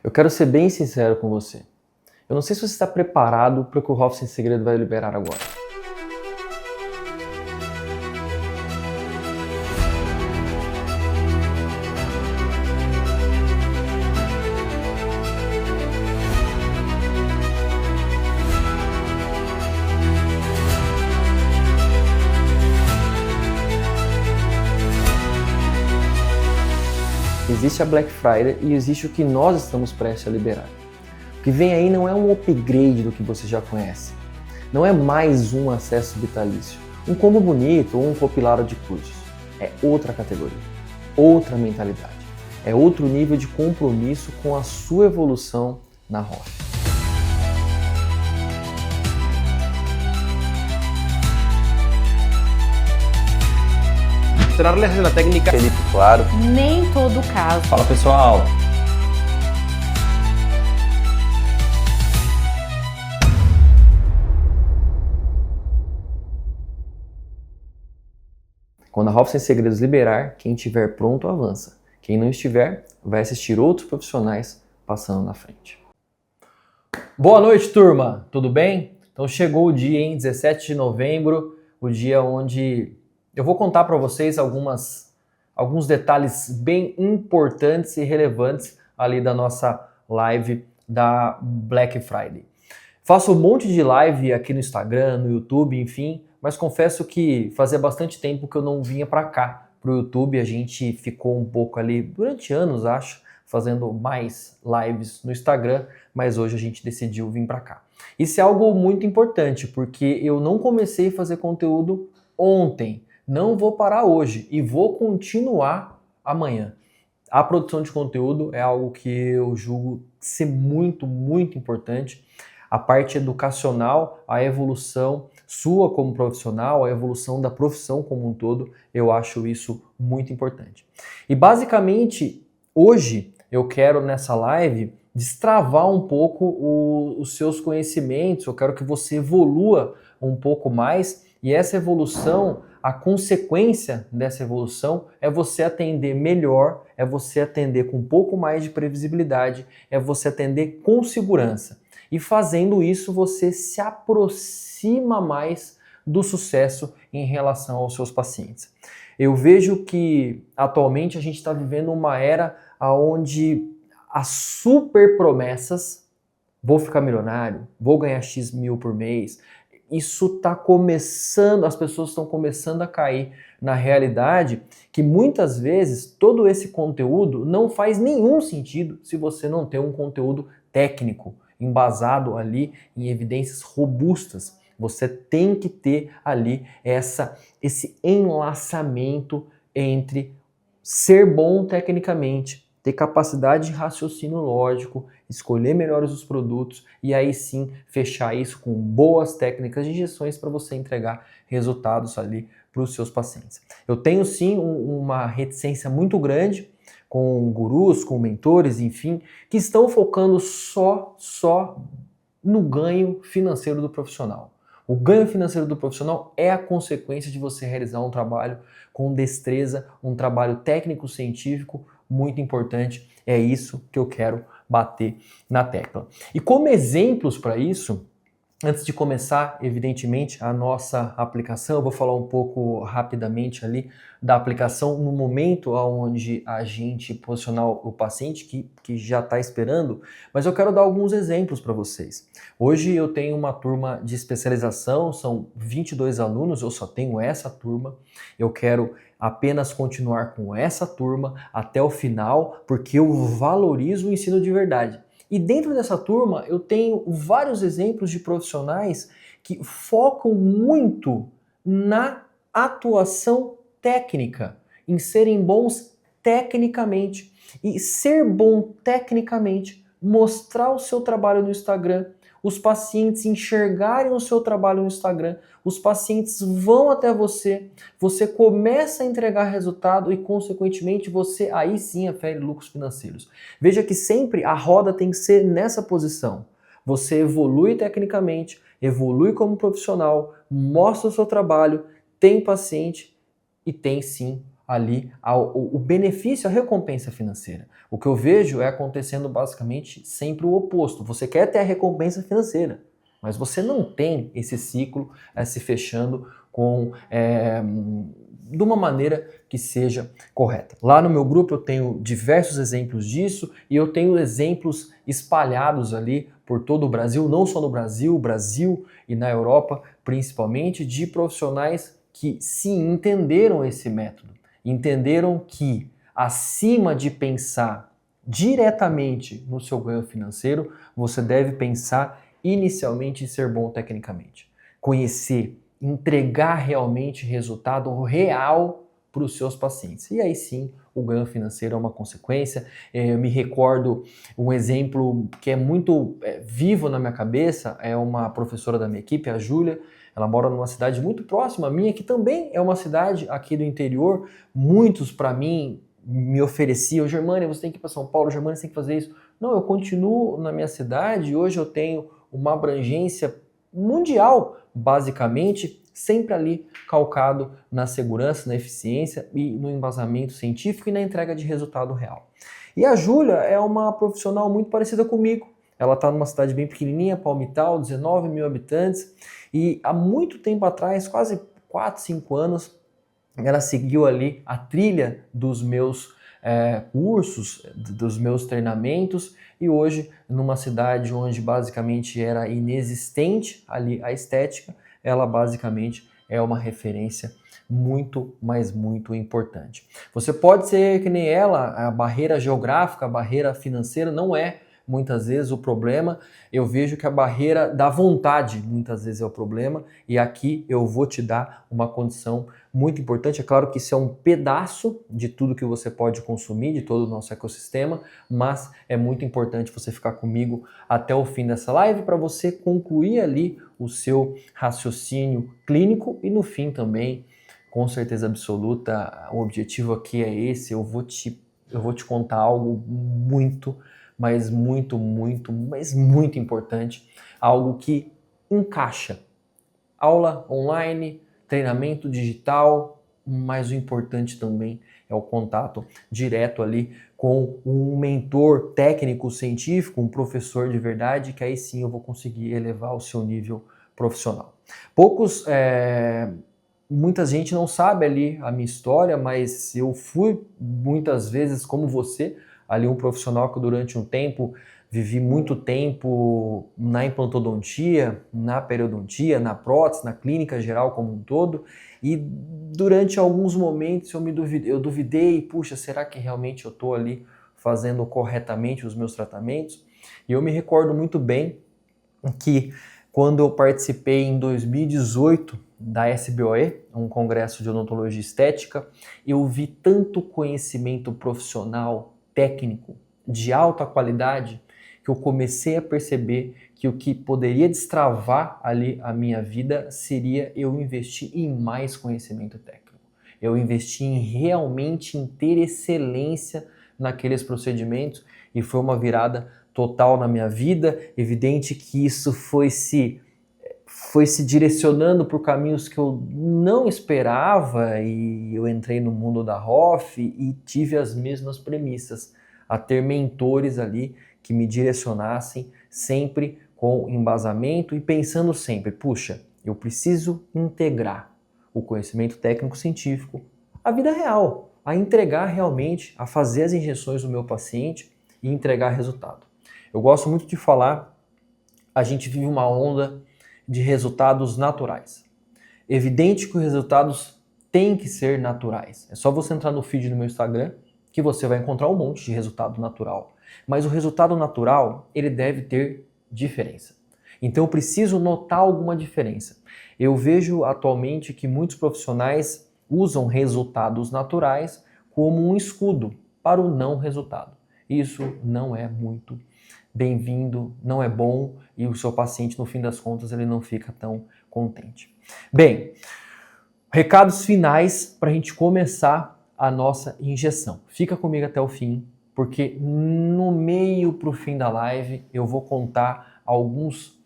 Eu quero ser bem sincero com você. Eu não sei se você está preparado para o que o Hoff Sem Segredo vai liberar agora. Existe a Black Friday e existe o que nós estamos prestes a liberar. O que vem aí não é um upgrade do que você já conhece. Não é mais um acesso vitalício, um combo bonito ou um compilado de cursos. É outra categoria, outra mentalidade. É outro nível de compromisso com a sua evolução na Hoff. Mostrarles a técnica Felipe, claro. Nem todo caso. Fala pessoal. Quando a Hoff Sem Segredos liberar, quem estiver pronto avança. Quem não estiver, vai assistir outros profissionais passando na frente. Boa noite, turma! Tudo bem? Então chegou o dia, hein? 17 de novembro, o dia onde eu vou contar para vocês alguns detalhes bem importantes e relevantes ali da nossa live da Black Friday. Faço um monte de live aqui no Instagram, no YouTube, enfim, mas confesso que fazia bastante tempo que eu não vinha para cá, pro YouTube. A gente ficou um pouco ali, durante anos, acho, fazendo mais lives no Instagram, mas hoje a gente decidiu vir para cá. Isso é algo muito importante, porque eu não comecei a fazer conteúdo ontem, não vou parar hoje e vou continuar amanhã. A produção de conteúdo é algo que eu julgo ser muito, muito importante. A parte educacional, a evolução sua como profissional, a evolução da profissão como um todo, eu acho isso muito importante. E basicamente, hoje eu quero nessa live destravar um pouco os seus conhecimentos, eu quero que você evolua um pouco mais e essa evolução, a consequência dessa evolução é você atender melhor, é você atender com um pouco mais de previsibilidade, é você atender com segurança. E fazendo isso, você se aproxima mais do sucesso em relação aos seus pacientes. Eu vejo que atualmente a gente está vivendo uma era onde as super promessas, vou ficar milionário, vou ganhar X mil por mês, isso está começando, as pessoas estão começando a cair na realidade que muitas vezes todo esse conteúdo não faz nenhum sentido se você não tem um conteúdo técnico, embasado ali em evidências robustas. Você tem que ter ali esse enlaçamento entre ser bom tecnicamente, ter capacidade de raciocínio lógico, escolher melhores os produtos e aí sim fechar isso com boas técnicas de injeções para você entregar resultados ali para os seus pacientes. Eu tenho sim uma reticência muito grande com gurus, com mentores, enfim, que estão focando só no ganho financeiro do profissional. O ganho financeiro do profissional é a consequência de você realizar um trabalho com destreza, um trabalho técnico-científico muito importante. É isso que eu quero bater na tecla. E como exemplos para isso, antes de começar, evidentemente, a nossa aplicação, eu vou falar um pouco rapidamente ali da aplicação no momento onde a gente posicionar o paciente que já está esperando, mas eu quero dar alguns exemplos para vocês. Hoje eu tenho uma turma de especialização, são 22 alunos, eu só tenho essa turma, eu quero apenas continuar com essa turma até o final, porque eu valorizo o ensino de verdade. E dentro dessa turma eu tenho vários exemplos de profissionais que focam muito na atuação técnica, em serem bons tecnicamente. E ser bom tecnicamente, mostrar o seu trabalho no Instagram, os pacientes enxergarem o seu trabalho no Instagram, os pacientes vão até você, você começa a entregar resultado e, consequentemente, você aí sim afere lucros financeiros. Veja que sempre a roda tem que ser nessa posição. Você evolui tecnicamente, evolui como profissional, mostra o seu trabalho, tem paciente e tem sim ali o benefício, a recompensa financeira. O que eu vejo é acontecendo basicamente sempre o oposto. Você quer ter a recompensa financeira, mas você não tem esse ciclo se fechando de uma maneira que seja correta. Lá no meu grupo eu tenho diversos exemplos disso e eu tenho exemplos espalhados ali por todo o Brasil, não só no Brasil e na Europa principalmente, de profissionais que sim entenderam esse método, entenderam que acima de pensar diretamente no seu ganho financeiro, você deve pensar inicialmente em ser bom tecnicamente. Conhecer, entregar realmente resultado real para os seus pacientes. E aí sim, o ganho financeiro é uma consequência. Eu me recordo um exemplo que é muito vivo na minha cabeça, é uma professora da minha equipe, a Júlia. Ela mora numa cidade muito próxima à minha, que também é uma cidade aqui do interior. Muitos, para mim, me ofereciam: Germânia, você tem que ir para São Paulo, Germânia, você tem que fazer isso. Não, eu continuo na minha cidade e hoje eu tenho uma abrangência mundial, basicamente, sempre ali calcado na segurança, na eficiência e no embasamento científico e na entrega de resultado real. E a Júlia é uma profissional muito parecida comigo. Ela está numa cidade bem pequenininha, Palmital, 19 mil habitantes, e há muito tempo atrás, quase 4, 5 anos, ela seguiu ali a trilha dos meus cursos, dos meus treinamentos, e hoje, numa cidade onde basicamente era inexistente ali a estética, ela basicamente é uma referência muito, mas muito importante. Você pode ser que nem ela, a barreira geográfica, a barreira financeira não é muitas vezes o problema. Eu vejo que a barreira da vontade muitas vezes é o problema, e aqui eu vou te dar uma condição muito importante. É claro que isso é um pedaço de tudo que você pode consumir, de todo o nosso ecossistema, mas é muito importante você ficar comigo até o fim dessa live para você concluir ali o seu raciocínio clínico e no fim também, com certeza absoluta, o objetivo aqui é esse. Eu vou te contar algo muito, mas muito importante, algo que encaixa aula online, treinamento digital, mas o importante também é o contato direto ali com um mentor técnico científico, um professor de verdade, que aí sim eu vou conseguir elevar o seu nível profissional. Muita gente não sabe ali a minha história, mas eu fui muitas vezes como você, ali um profissional que durante um tempo vivi muito tempo na implantodontia, na periodontia, na prótese, na clínica geral como um todo, e durante alguns momentos eu duvidei, puxa, será que realmente eu estou ali fazendo corretamente os meus tratamentos? E eu me recordo muito bem que quando eu participei em 2018 da SBOE, um congresso de odontologia estética, eu vi tanto conhecimento profissional, técnico, de alta qualidade, que eu comecei a perceber que o que poderia destravar ali a minha vida seria eu investir em mais conhecimento técnico. Eu investi realmente em ter excelência naqueles procedimentos, e foi uma virada total na minha vida. Evidente que isso foi se direcionando por caminhos que eu não esperava, e eu entrei no mundo da ROF e tive as mesmas premissas, a ter mentores ali que me direcionassem sempre com embasamento e pensando sempre, puxa, eu preciso integrar o conhecimento técnico-científico à vida real, a entregar realmente, a fazer as injeções do meu paciente e entregar resultado. Eu gosto muito de falar, a gente vive uma onda de resultados naturais. Evidente que os resultados têm que ser naturais. É só você entrar no feed do meu Instagram que você vai encontrar um monte de resultado natural. Mas o resultado natural, ele deve ter diferença. Então eu preciso notar alguma diferença. Eu vejo atualmente que muitos profissionais usam resultados naturais como um escudo para o não resultado. Isso não é muito bem-vindo, não é bom, e o seu paciente, no fim das contas, ele não fica tão contente. Bem, recados finais para a gente começar a nossa injeção. Fica comigo até o fim, porque no meio para o fim da live eu vou contar alguns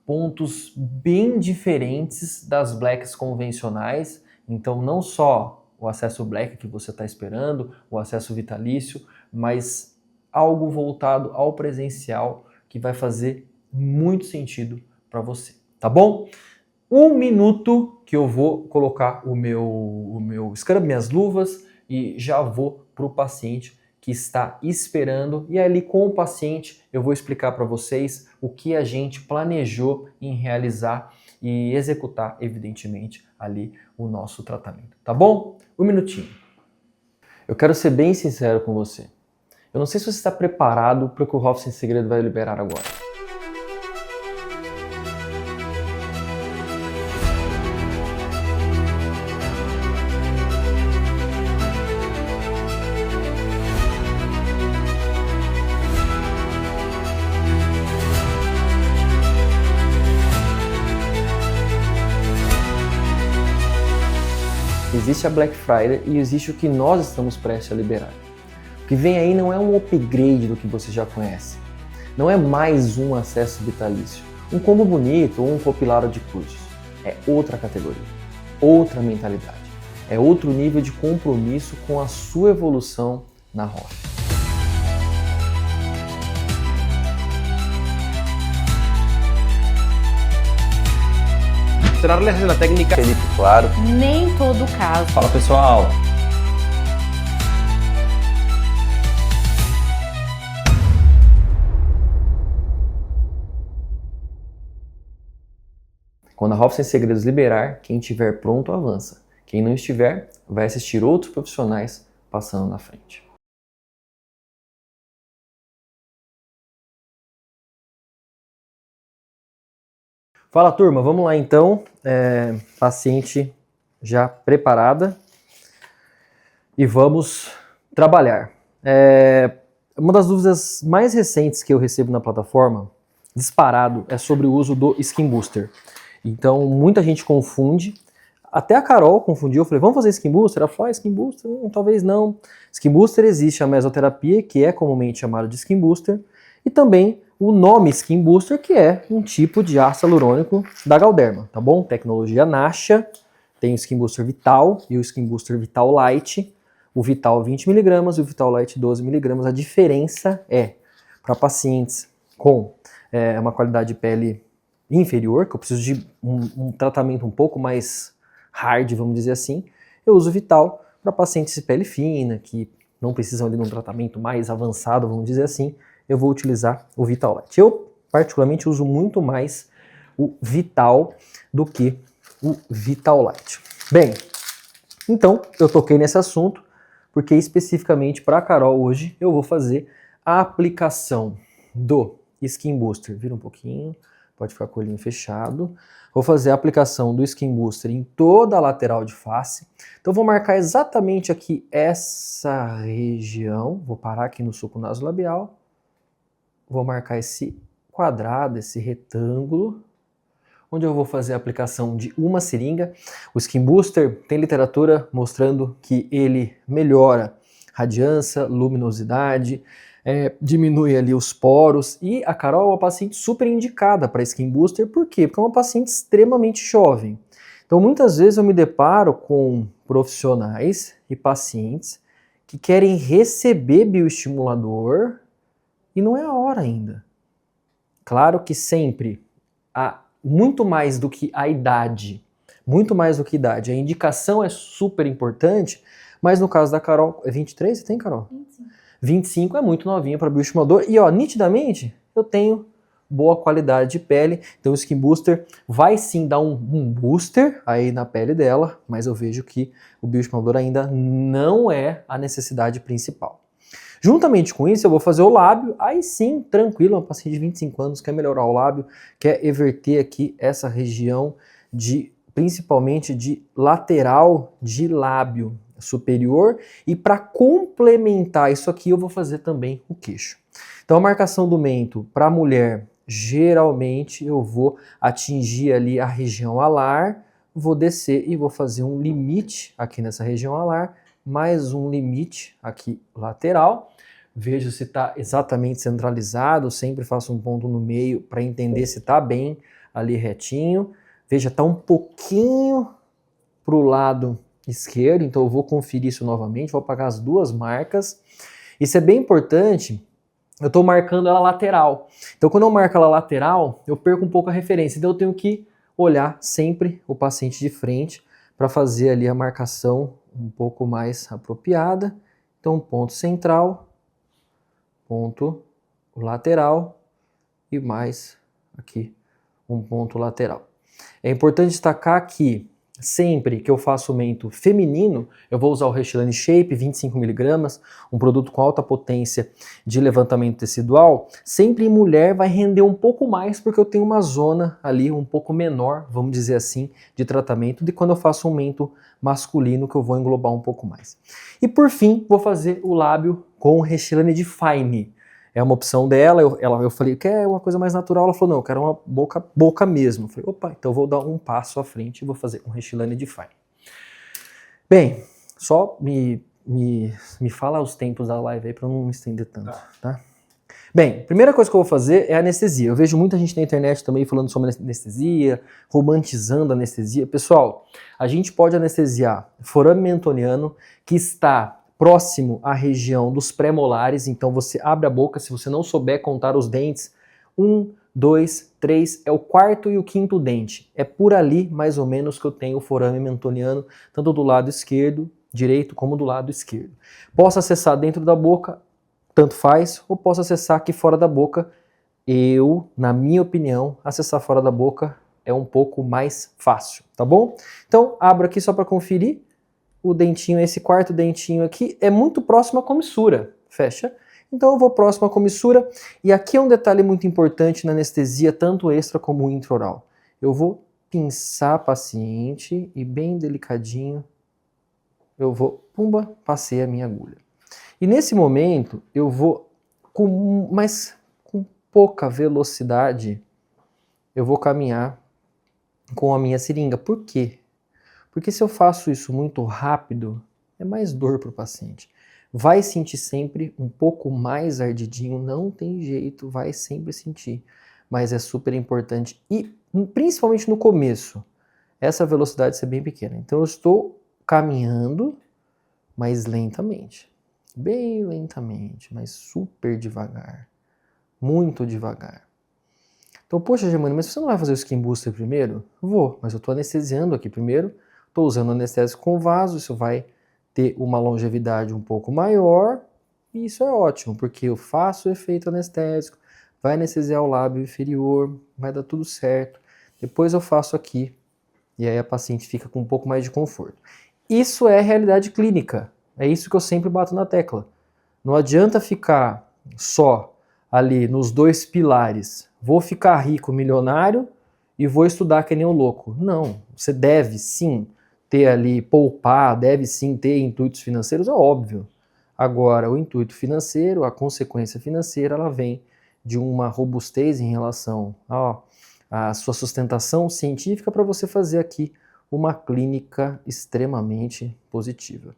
pontos bem diferentes das blacks convencionais. Então não só o acesso Black que você está esperando, o acesso vitalício, mas algo voltado ao presencial que vai fazer muito sentido para você, tá bom? 1 minuto que eu vou colocar o meu scrub, minhas luvas, e já vou para o paciente que está esperando, e ali com o paciente eu vou explicar para vocês o que a gente planejou em realizar e executar, evidentemente, ali o nosso tratamento, tá bom? 1 minutinho. Eu quero ser bem sincero com você. Eu não sei se você está preparado para o que o Hoff Sem Segredo vai liberar agora. Existe a Black Friday e existe o que nós estamos prestes a liberar. O que vem aí não é um upgrade do que você já conhece. Não é mais um acesso vitalício, um combo bonito ou um compilado de cursos. É outra categoria, outra mentalidade. É outro nível de compromisso com a sua evolução na Hoff. Mostrarles la técnica Felipe, claro. Nem todo caso. Fala pessoal. Quando a Hoff Sem Segredos liberar, quem estiver pronto avança. Quem não estiver, vai assistir outros profissionais passando na frente. Fala turma, vamos lá então, paciente já preparada e vamos trabalhar. Uma das dúvidas mais recentes que eu recebo na plataforma, disparado, é sobre o uso do Skin Booster. Então muita gente confunde, até a Carol confundiu, eu falei, vamos fazer Skin Booster? Ela falou, Skin Booster? Talvez não. Skin Booster existe a mesoterapia, que é comumente chamada de Skin Booster, e também o nome Skin Booster, que é um tipo de ácido hialurônico da Galderma, tá bom? Tecnologia Nasha, tem o Skin Booster Vital e o Skin Booster Vital Light, o Vital 20mg e o Vital Light 12mg. A diferença é, para pacientes com uma qualidade de pele inferior, que eu preciso de um tratamento um pouco mais hard, vamos dizer assim, eu uso o Vital. Para pacientes de pele fina, que não precisam ali de um tratamento mais avançado, vamos dizer assim, eu vou utilizar o Vital Light. Eu, particularmente, uso muito mais o Vital do que o Vital Light. Bem, então, eu toquei nesse assunto, porque especificamente para a Carol hoje, eu vou fazer a aplicação do Skin Booster. Vira um pouquinho, pode ficar com o olhinho fechado. Vou fazer a aplicação do Skin Booster em toda a lateral de face. Então, vou marcar exatamente aqui essa região. Vou parar aqui no sulco nasolabial. Vou marcar esse quadrado, esse retângulo, onde eu vou fazer a aplicação de uma seringa. O Skin Booster tem literatura mostrando que ele melhora radiância, luminosidade, diminui ali os poros. E a Carol é uma paciente super indicada para Skin Booster. Por quê? Porque é uma paciente extremamente jovem. Então, muitas vezes eu me deparo com profissionais e pacientes que querem receber bioestimulador e não é a hora ainda. Claro que sempre há muito mais do que a idade, muito mais do que idade. A indicação é super importante, mas no caso da Carol, é 23 você tem, Carol? 25. 25 é muito novinho para bioestimulador e ó, nitidamente eu tenho boa qualidade de pele, então o Skin Booster vai sim dar um booster aí na pele dela, mas eu vejo que o bioestimulador ainda não é a necessidade principal. Juntamente com isso, eu vou fazer o lábio, aí sim, tranquilo, uma paciente de 25 anos quer melhorar o lábio, quer everter aqui essa região principalmente de lateral de lábio superior, e para complementar isso aqui, eu vou fazer também o queixo. Então a marcação do mento para a mulher, geralmente eu vou atingir ali a região alar, vou descer e vou fazer um limite aqui nessa região alar, mais um limite aqui lateral. Vejo se está exatamente centralizado, sempre faço um ponto no meio para entender se está bem ali retinho. Veja, está um pouquinho para o lado esquerdo, então eu vou conferir isso novamente, vou apagar as duas marcas. Isso é bem importante, eu estou marcando ela lateral. Então quando eu marco ela lateral, eu perco um pouco a referência, então eu tenho que olhar sempre o paciente de frente para fazer ali a marcação um pouco mais apropriada. Então ponto central, ponto lateral e mais aqui um ponto lateral. É importante destacar que sempre que eu faço mento feminino, eu vou usar o Restylane Shape 25mg, um produto com alta potência de levantamento tecidual. Sempre em mulher vai render um pouco mais porque eu tenho uma zona ali um pouco menor, vamos dizer assim, de tratamento de quando eu faço um mento masculino, que eu vou englobar um pouco mais. E por fim, vou fazer o lábio com o Restylane Define. É uma opção dela, eu falei, quer uma coisa mais natural? Ela falou, não, eu quero uma boca mesmo. Eu falei, opa, então eu vou dar um passo à frente e vou fazer um Restylane Define. Bem, só me fala os tempos da live aí para eu não me estender tanto, tá? Bem, primeira coisa que eu vou fazer é anestesia. Eu vejo muita gente na internet também falando sobre anestesia, romantizando a anestesia. Pessoal, a gente pode anestesiar forame mentoniano que está próximo à região dos pré-molares, então você abre a boca, se você não souber contar os dentes, 1, 2, 3, é o quarto e o quinto dente. É por ali, mais ou menos, que eu tenho o forame mentoniano, tanto do lado esquerdo, direito, como do lado esquerdo. Posso acessar dentro da boca, tanto faz, ou posso acessar aqui fora da boca. Na minha opinião, acessar fora da boca é um pouco mais fácil, tá bom? Então, abro aqui só para conferir. O dentinho, esse quarto dentinho aqui, é muito próximo à comissura. Fecha. Então eu vou próximo à comissura. E aqui é um detalhe muito importante na anestesia, tanto extra como intraoral. Eu vou pinçar a paciente e bem delicadinho eu vou, pumba, passei a minha agulha. E nesse momento eu vou, com pouca velocidade, eu vou caminhar com a minha seringa. Por quê? Porque se eu faço isso muito rápido, é mais dor para o paciente. Vai sentir sempre um pouco mais ardidinho, não tem jeito, vai sempre sentir. Mas é super importante e principalmente no começo, essa velocidade ser bem pequena. Então eu estou caminhando, mas lentamente. Bem lentamente, mas super devagar. Muito devagar. Então, poxa, Germano, mas você não vai fazer o skin booster primeiro? Vou, mas eu estou anestesiando aqui primeiro. Estou usando anestésico com vaso, isso vai ter uma longevidade um pouco maior, e isso é ótimo, porque eu faço o efeito anestésico, vai anestesiar o lábio inferior, vai dar tudo certo. Depois eu faço aqui, e aí a paciente fica com um pouco mais de conforto. Isso é realidade clínica, é isso que eu sempre bato na tecla. Não adianta ficar só ali nos dois pilares, vou ficar rico, milionário, e vou estudar que nem um louco. Não, você deve sim ter ali, poupar, deve sim ter intuitos financeiros, é óbvio. Agora, o intuito financeiro, a consequência financeira, ela vem de uma robustez em relação à sua sustentação científica para você fazer aqui uma clínica extremamente positiva.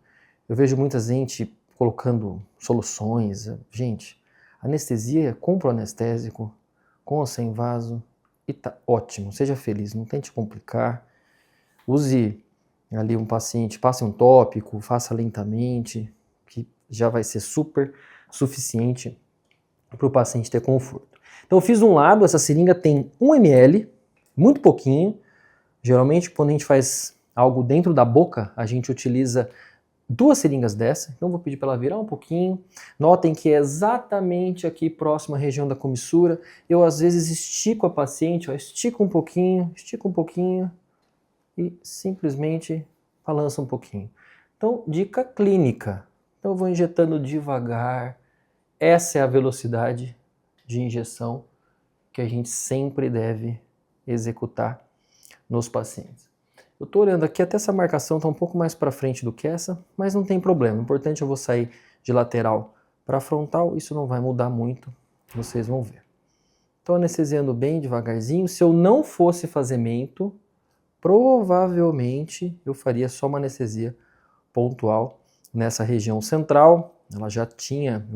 Eu vejo muita gente colocando soluções. Gente, anestesia, compra o anestésico, com ou sem vaso, e tá ótimo, seja feliz, não tente complicar. Use ali um paciente, passe um tópico, faça lentamente, que já vai ser super suficiente para o paciente ter conforto. Então eu fiz um lado, essa seringa tem 1 ml, muito pouquinho. Geralmente quando a gente faz algo dentro da boca, a gente utiliza 2 seringas dessa, então vou pedir para ela virar um pouquinho. Notem que é exatamente aqui próximo à região da comissura. Eu às vezes estico a paciente, estico um pouquinho e simplesmente balança um pouquinho. Então, dica clínica. Então eu vou injetando devagar. Essa é a velocidade de injeção que a gente sempre deve executar nos pacientes. Eu estou olhando aqui, até essa marcação está um pouco mais para frente do que essa, mas não tem problema. O importante é eu vou sair de lateral para frontal, isso não vai mudar muito, vocês vão ver. Estou anestesiando bem devagarzinho. Se eu não fosse fazer mento, provavelmente eu faria só uma anestesia pontual nessa região central. Eu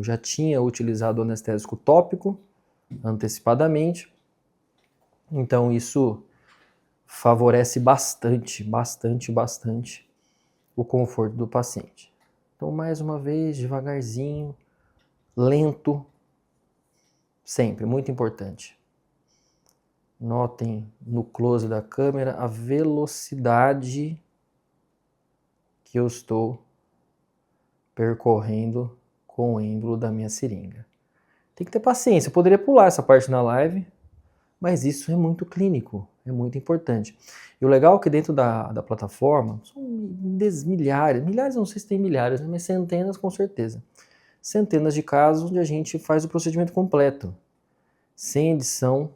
já tinha utilizado o anestésico tópico antecipadamente, então isso favorece bastante o conforto do paciente. Então, mais uma vez, devagarzinho, lento, sempre, muito importante. Notem no close da câmera a velocidade que eu estou percorrendo com o êmbolo da minha seringa. Tem que ter paciência, eu poderia pular essa parte na live, mas isso é muito clínico, é muito importante. E o legal é que dentro da plataforma, são milhares, não sei se tem milhares, mas centenas com certeza. Centenas de casos onde a gente faz o procedimento completo, sem edição.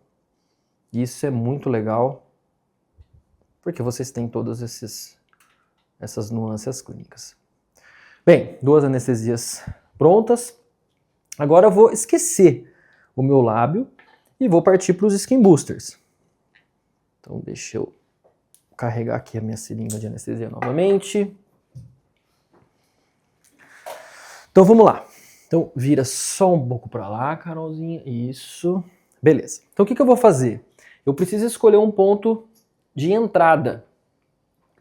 Isso é muito legal, porque vocês têm todas essas nuances clínicas. Bem, 2 anestesias prontas. Agora eu vou esquecer o meu lábio e vou partir para os skin boosters. Então deixa eu carregar aqui a minha seringa de anestesia novamente. Então vamos lá. Então vira só um pouco para lá, Carolzinha. Isso. Beleza. Então o que eu vou fazer? Eu preciso escolher um ponto de entrada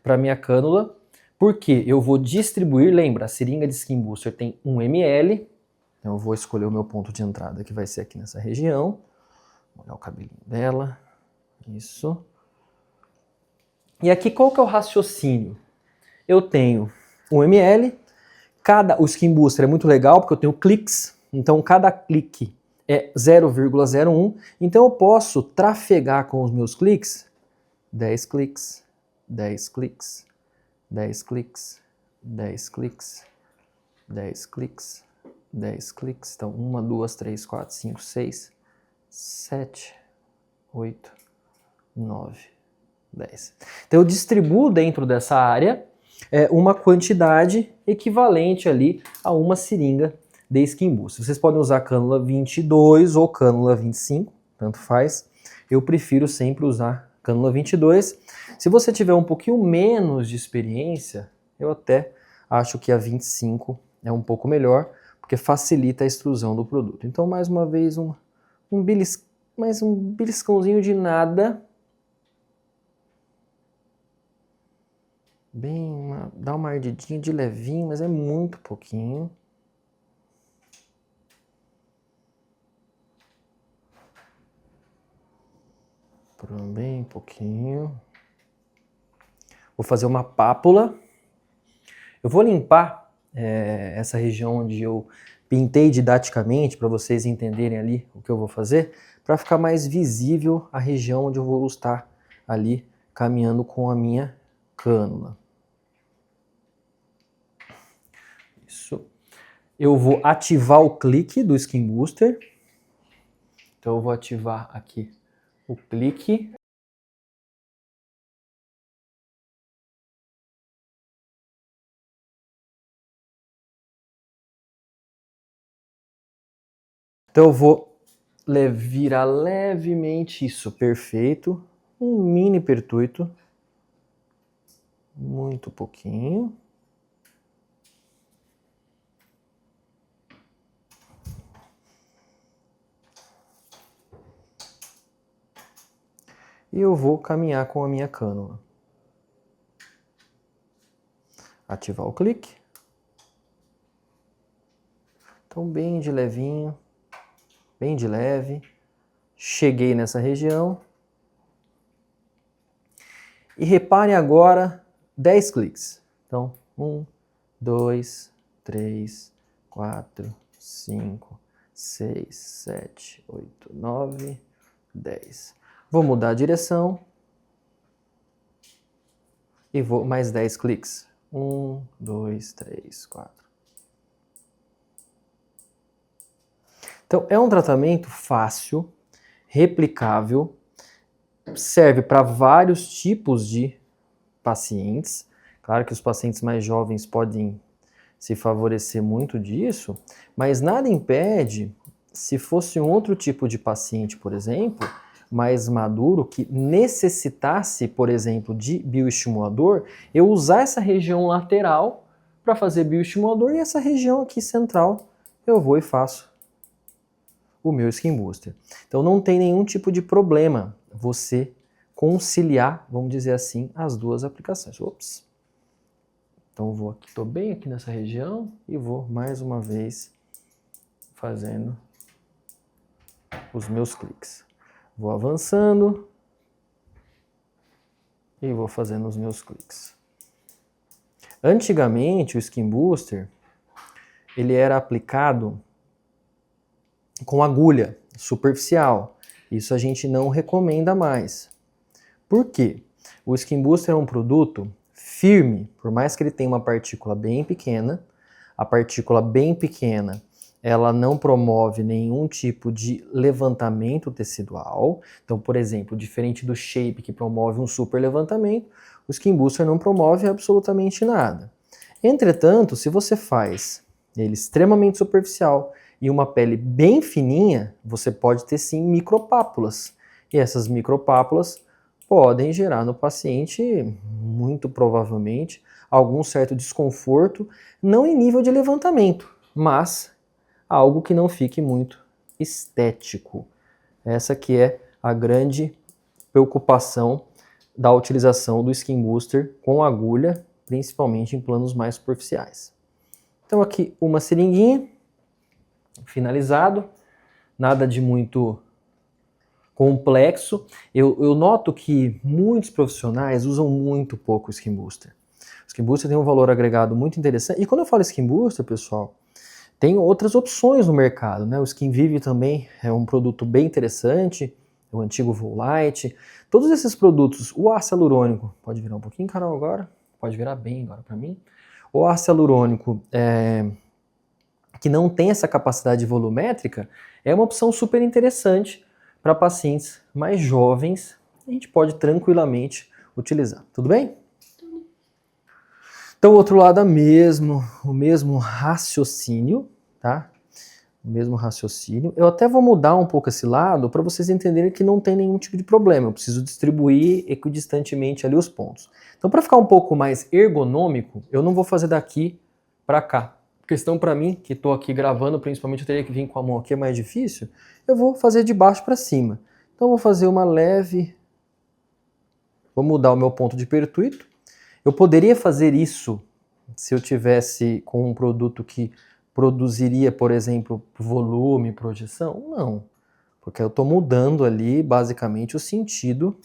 para minha cânula, porque eu vou distribuir, lembra, a seringa de skin booster tem 1 ml, então eu vou escolher o meu ponto de entrada, que vai ser aqui nessa região. Vou olhar o cabelinho dela. Isso. E aqui qual que é o raciocínio? Eu tenho 1 ml, o skin booster é muito legal porque eu tenho cliques, então cada clique é 0,01, então eu posso trafegar com os meus cliques 10 cliques, 10 cliques, 10 cliques, 10 cliques, 10 cliques, 10 cliques. Então 1, 2, 3, 4, 5, 6, 7, 8, 9, 10. Então eu distribuo dentro dessa área uma quantidade equivalente ali a uma seringa de skin booster. Vocês podem usar cânula 22 ou cânula 25, tanto faz. Eu prefiro sempre usar cânula 22. Se você tiver um pouquinho menos de experiência, eu até acho que a 25 é um pouco melhor, porque facilita a extrusão do produto. Então, mais uma vez, um beliscãozinho de nada. Dá uma ardidinha de levinho, mas é muito pouquinho. Bem pouquinho. Vou fazer uma pápula. Eu vou limpar essa região onde eu pintei didaticamente, para vocês entenderem ali o que eu vou fazer, para ficar mais visível a região onde eu vou estar ali caminhando com a minha cânula. Isso. Eu vou ativar o clique do skin booster. Então eu vou ativar aqui o clique. Então eu vou virar levemente isso, perfeito. Um mini pertuito. Muito pouquinho. E eu vou caminhar com a minha cânula. Ativar o clique. Então bem de levinho, bem de leve. Cheguei nessa região. E reparem agora 10 cliques. Então 1, 2, 3, 4, 5, 6, 7, 8, 9, 10. Vou mudar a direção e vou mais 10 cliques. 1, 2, 3, 4. Então, é um tratamento fácil, replicável, serve para vários tipos de pacientes. Claro que os pacientes mais jovens podem se favorecer muito disso, mas nada impede, se fosse um outro tipo de paciente, por exemplo, mais maduro, que necessitasse, por exemplo, de bioestimulador, eu usar essa região lateral para fazer bioestimulador e essa região aqui central eu vou e faço o meu skin booster. Então não tem nenhum tipo de problema você conciliar, vamos dizer assim, as duas aplicações. Ops. Então vou aqui, estou bem aqui nessa região e vou mais uma vez fazendo os meus cliques. Vou avançando e vou fazendo os meus cliques. Antigamente o Skin Booster ele era aplicado com agulha superficial. Isso a gente não recomenda mais. Por quê? O Skin Booster é um produto firme, por mais que ele tenha uma partícula bem pequena. A partícula bem pequena, ela não promove nenhum tipo de levantamento tecidual. Então, por exemplo, diferente do Shape, que promove um super levantamento, o Skin Booster não promove absolutamente nada. Entretanto, se você faz ele extremamente superficial e uma pele bem fininha, você pode ter sim micropápulas. E essas micropápulas podem gerar no paciente, muito provavelmente, algum certo desconforto, não em nível de levantamento, mas algo que não fique muito estético. Essa que é a grande preocupação da utilização do Skin Booster com agulha, principalmente em planos mais superficiais. Então aqui uma seringuinha, finalizado, nada de muito complexo. Eu noto que muitos profissionais usam muito pouco o Skin Booster. O Skin Booster tem um valor agregado muito interessante. E quando eu falo Skin Booster, pessoal, tem outras opções no mercado, né? O Skin Vive também é um produto bem interessante, o antigo Volite. Todos esses produtos, o ácido hialurônico, pode virar um pouquinho, Carol, agora? Pode virar bem agora para mim. O ácido hialurônico, que não tem essa capacidade volumétrica, é uma opção super interessante para pacientes mais jovens. A gente pode tranquilamente utilizar. Tudo bem? Então, o outro lado é o mesmo raciocínio, tá? O mesmo raciocínio. Eu até vou mudar um pouco esse lado para vocês entenderem que não tem nenhum tipo de problema. Eu preciso distribuir equidistantemente ali os pontos. Então, para ficar um pouco mais ergonômico, eu não vou fazer daqui para cá. Questão para mim, que estou aqui gravando, principalmente eu teria que vir com a mão aqui, é mais difícil, eu vou fazer de baixo para cima. Então, eu vou fazer uma leve... Vou mudar o meu ponto de pertuito. Eu poderia fazer isso se eu tivesse com um produto que produziria, por exemplo, volume, projeção? Não, porque eu estou mudando ali basicamente o sentido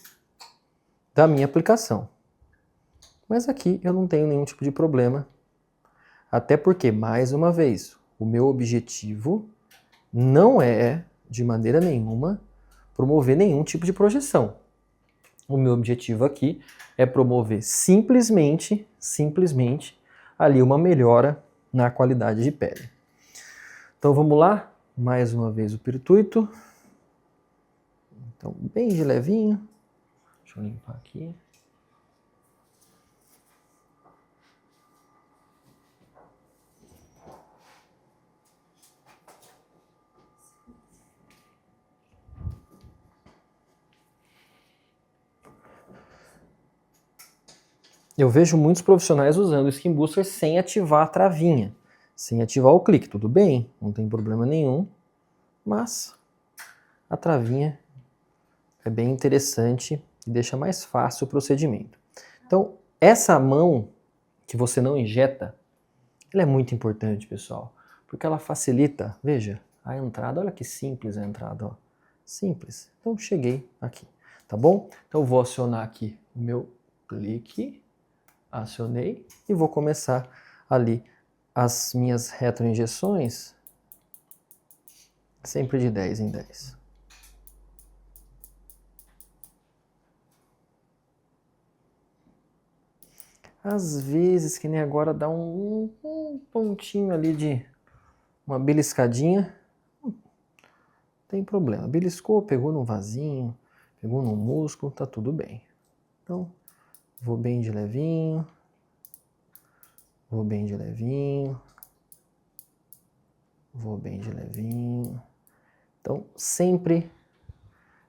da minha aplicação. Mas aqui eu não tenho nenhum tipo de problema, até porque, mais uma vez, o meu objetivo não é, de maneira nenhuma, promover nenhum tipo de projeção. O meu objetivo aqui é promover simplesmente ali uma melhora na qualidade de pele. Então vamos lá, mais uma vez o pertuito. Então bem de levinho. Deixa eu limpar aqui. Eu vejo muitos profissionais usando o Skin Booster sem ativar a travinha, sem ativar o clique. Tudo bem, não tem problema nenhum, mas a travinha é bem interessante e deixa mais fácil o procedimento. Então, essa mão que você não injeta, ela é muito importante, pessoal, porque ela facilita, veja, a entrada. Olha que simples a entrada, ó. Simples. Então, cheguei aqui, tá bom? Então, eu vou acionar aqui o meu clique. Acionei e vou começar ali as minhas retroinjeções, sempre de 10 em 10. Às vezes, que nem agora, dá um pontinho ali de uma beliscadinha, não tem problema. Beliscou, pegou num vasinho, pegou num músculo, tá tudo bem. Então, vou bem de levinho, vou bem de levinho, vou bem de levinho. Então, sempre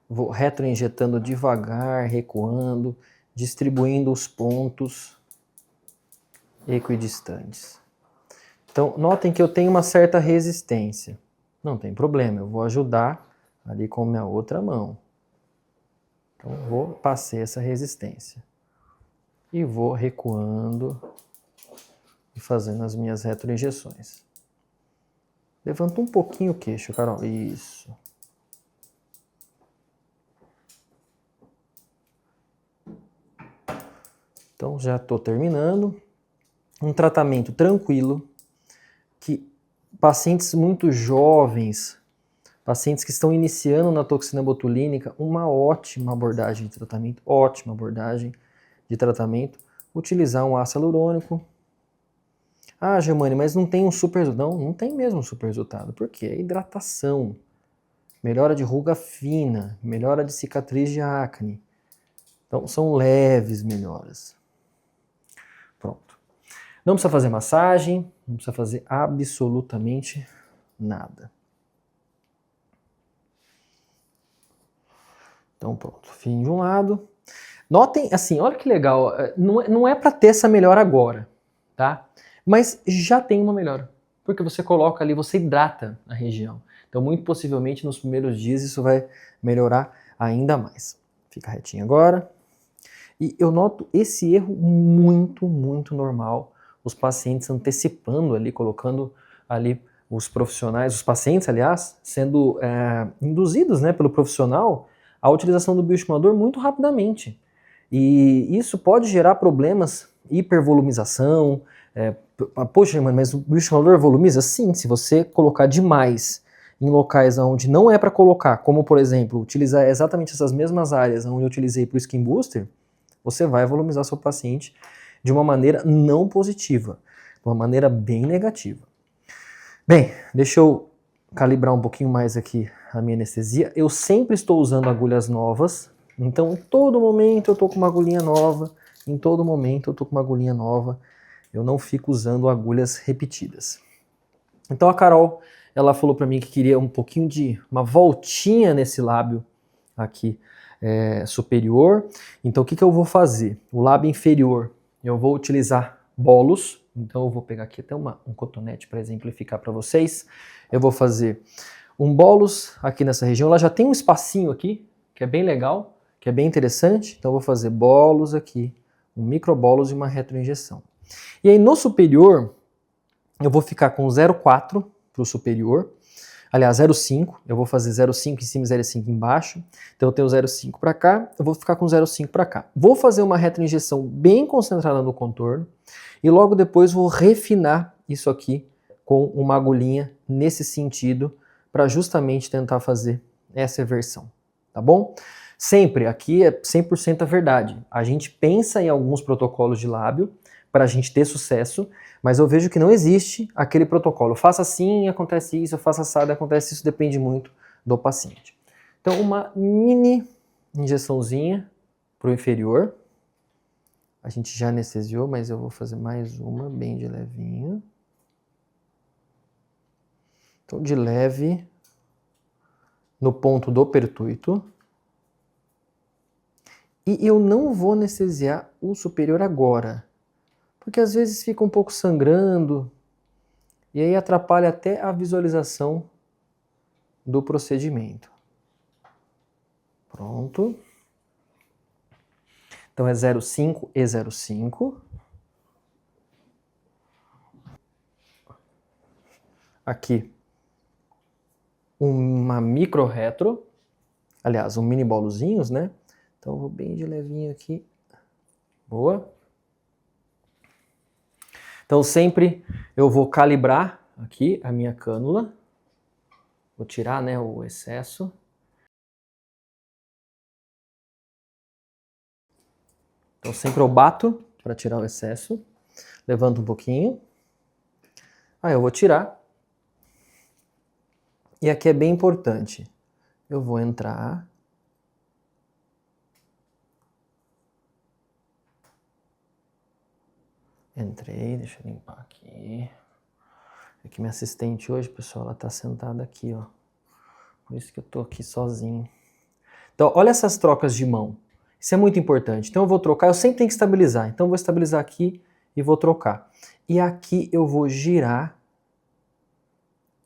vou retroinjetando devagar, recuando, distribuindo os pontos equidistantes. Então, notem que eu tenho uma certa resistência. Não tem problema, eu vou ajudar ali com a minha outra mão. Então, passei essa resistência. E vou recuando e fazendo as minhas retroinjeções. Levanta um pouquinho o queixo, Carol. Isso. Então já estou terminando. Um tratamento tranquilo, que pacientes muito jovens, pacientes que estão iniciando na toxina botulínica, uma ótima abordagem de tratamento, utilizar um ácido hialurônico. Ah, Germane, mas não tem um super resultado. Não tem mesmo um super resultado. Por quê? É hidratação, melhora de ruga fina, melhora de cicatriz de acne. Então são leves melhoras. Pronto. Não precisa fazer massagem, não precisa fazer absolutamente nada. Então pronto, fim de um lado. Notem, assim, olha que legal, não é para ter essa melhora agora, tá? Mas já tem uma melhora, porque você coloca ali, você hidrata a região. Então muito possivelmente nos primeiros dias isso vai melhorar ainda mais. Fica retinho agora. E eu noto esse erro muito, muito normal, os pacientes antecipando ali, colocando ali os profissionais, os pacientes, aliás, sendo induzidos, né, pelo profissional a utilização do bioestimulador muito rapidamente. E isso pode gerar problemas, hipervolumização. Poxa, mas o bioestimulador volumiza? Sim, se você colocar demais em locais onde não é para colocar, como por exemplo, utilizar exatamente essas mesmas áreas onde eu utilizei para o Skin Booster, você vai volumizar seu paciente de uma maneira não positiva, de uma maneira bem negativa. Bem, deixa eu calibrar um pouquinho mais aqui a minha anestesia. Eu sempre estou usando agulhas novas, então em todo momento eu estou com uma agulhinha nova, eu não fico usando agulhas repetidas. Então a Carol, ela falou para mim que queria um pouquinho de uma voltinha nesse lábio aqui superior. Então o que eu vou fazer? O lábio inferior, eu vou utilizar bolos. Então eu vou pegar aqui até um cotonete para exemplificar para vocês. Eu vou fazer um bolos aqui nessa região. Ela já tem um espacinho aqui, que é bem legal, que é bem interessante. Então eu vou fazer bolos aqui, um microbolos e uma retroinjeção. E aí no superior, eu vou ficar com 0,4 para o superior. Aliás, 0,5, eu vou fazer 0,5 em cima e 0,5 embaixo. Então eu tenho 0,5 para cá, eu vou ficar com 0,5 para cá. Vou fazer uma retroinjeção bem concentrada no contorno e logo depois vou refinar isso aqui com uma agulhinha nesse sentido para justamente tentar fazer essa eversão, tá bom? Sempre, aqui é 100% a verdade. A gente pensa em alguns protocolos de lábio para a gente ter sucesso, mas eu vejo que não existe aquele protocolo. Faça assim, acontece isso, faça assado, acontece isso, depende muito do paciente. Então, uma mini injeçãozinha para o inferior. A gente já anestesiou, mas eu vou fazer mais uma, bem de levinho. Então, de leve, no ponto do pertuito. E eu não vou anestesiar o superior agora, porque às vezes fica um pouco sangrando e aí atrapalha até a visualização do procedimento. Pronto. Então é 0,5 e 0,5. Aqui uma micro retro, aliás, um mini bolozinhos, né? Então eu vou bem de levinho aqui. Boa. Então sempre eu vou calibrar aqui a minha cânula. Vou tirar, né, o excesso. Então sempre eu bato para tirar o excesso. Levanto um pouquinho. Aí eu vou tirar. E aqui é bem importante. Eu vou entrar. Entrei, deixa eu limpar aqui. É que minha assistente hoje, pessoal, ela tá sentada aqui, ó. Por isso que eu tô aqui sozinho. Então, olha essas trocas de mão. Isso é muito importante. Então eu vou trocar, eu sempre tenho que estabilizar. Então eu vou estabilizar aqui e vou trocar. E aqui eu vou girar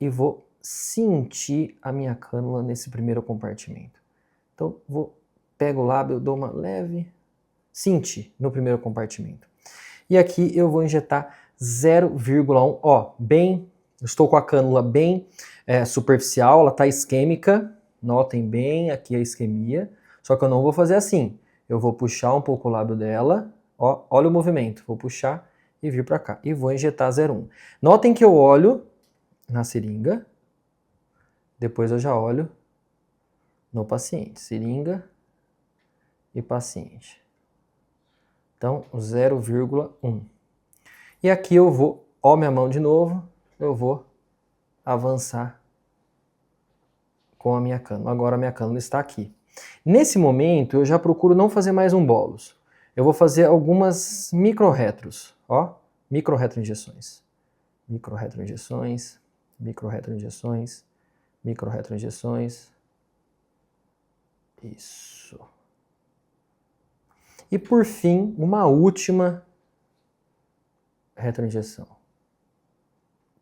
e vou sentir a minha cânula nesse primeiro compartimento. Então pego o lábio, dou uma leve sentir no primeiro compartimento. E aqui eu vou injetar 0,1. Ó, bem, estou com a cânula bem superficial, ela está isquêmica. Notem bem aqui a isquemia. Só que eu não vou fazer assim. Eu vou puxar um pouco o lábio dela. Ó, olha o movimento. Vou puxar e vir para cá. E vou injetar 0,1. Notem que eu olho na seringa. Depois eu já olho no paciente. Seringa e paciente. Então, 0,1. E aqui eu vou, ó minha mão de novo, eu vou avançar com a minha cânula. Agora a minha cânula está aqui. Nesse momento, eu já procuro não fazer mais um bolos. Eu vou fazer algumas micro-retros, ó, micro-retroinjeções. Micro-retroinjeções, micro-retroinjeções, micro-retroinjeções. Isso. E por fim, uma última retroinjeção.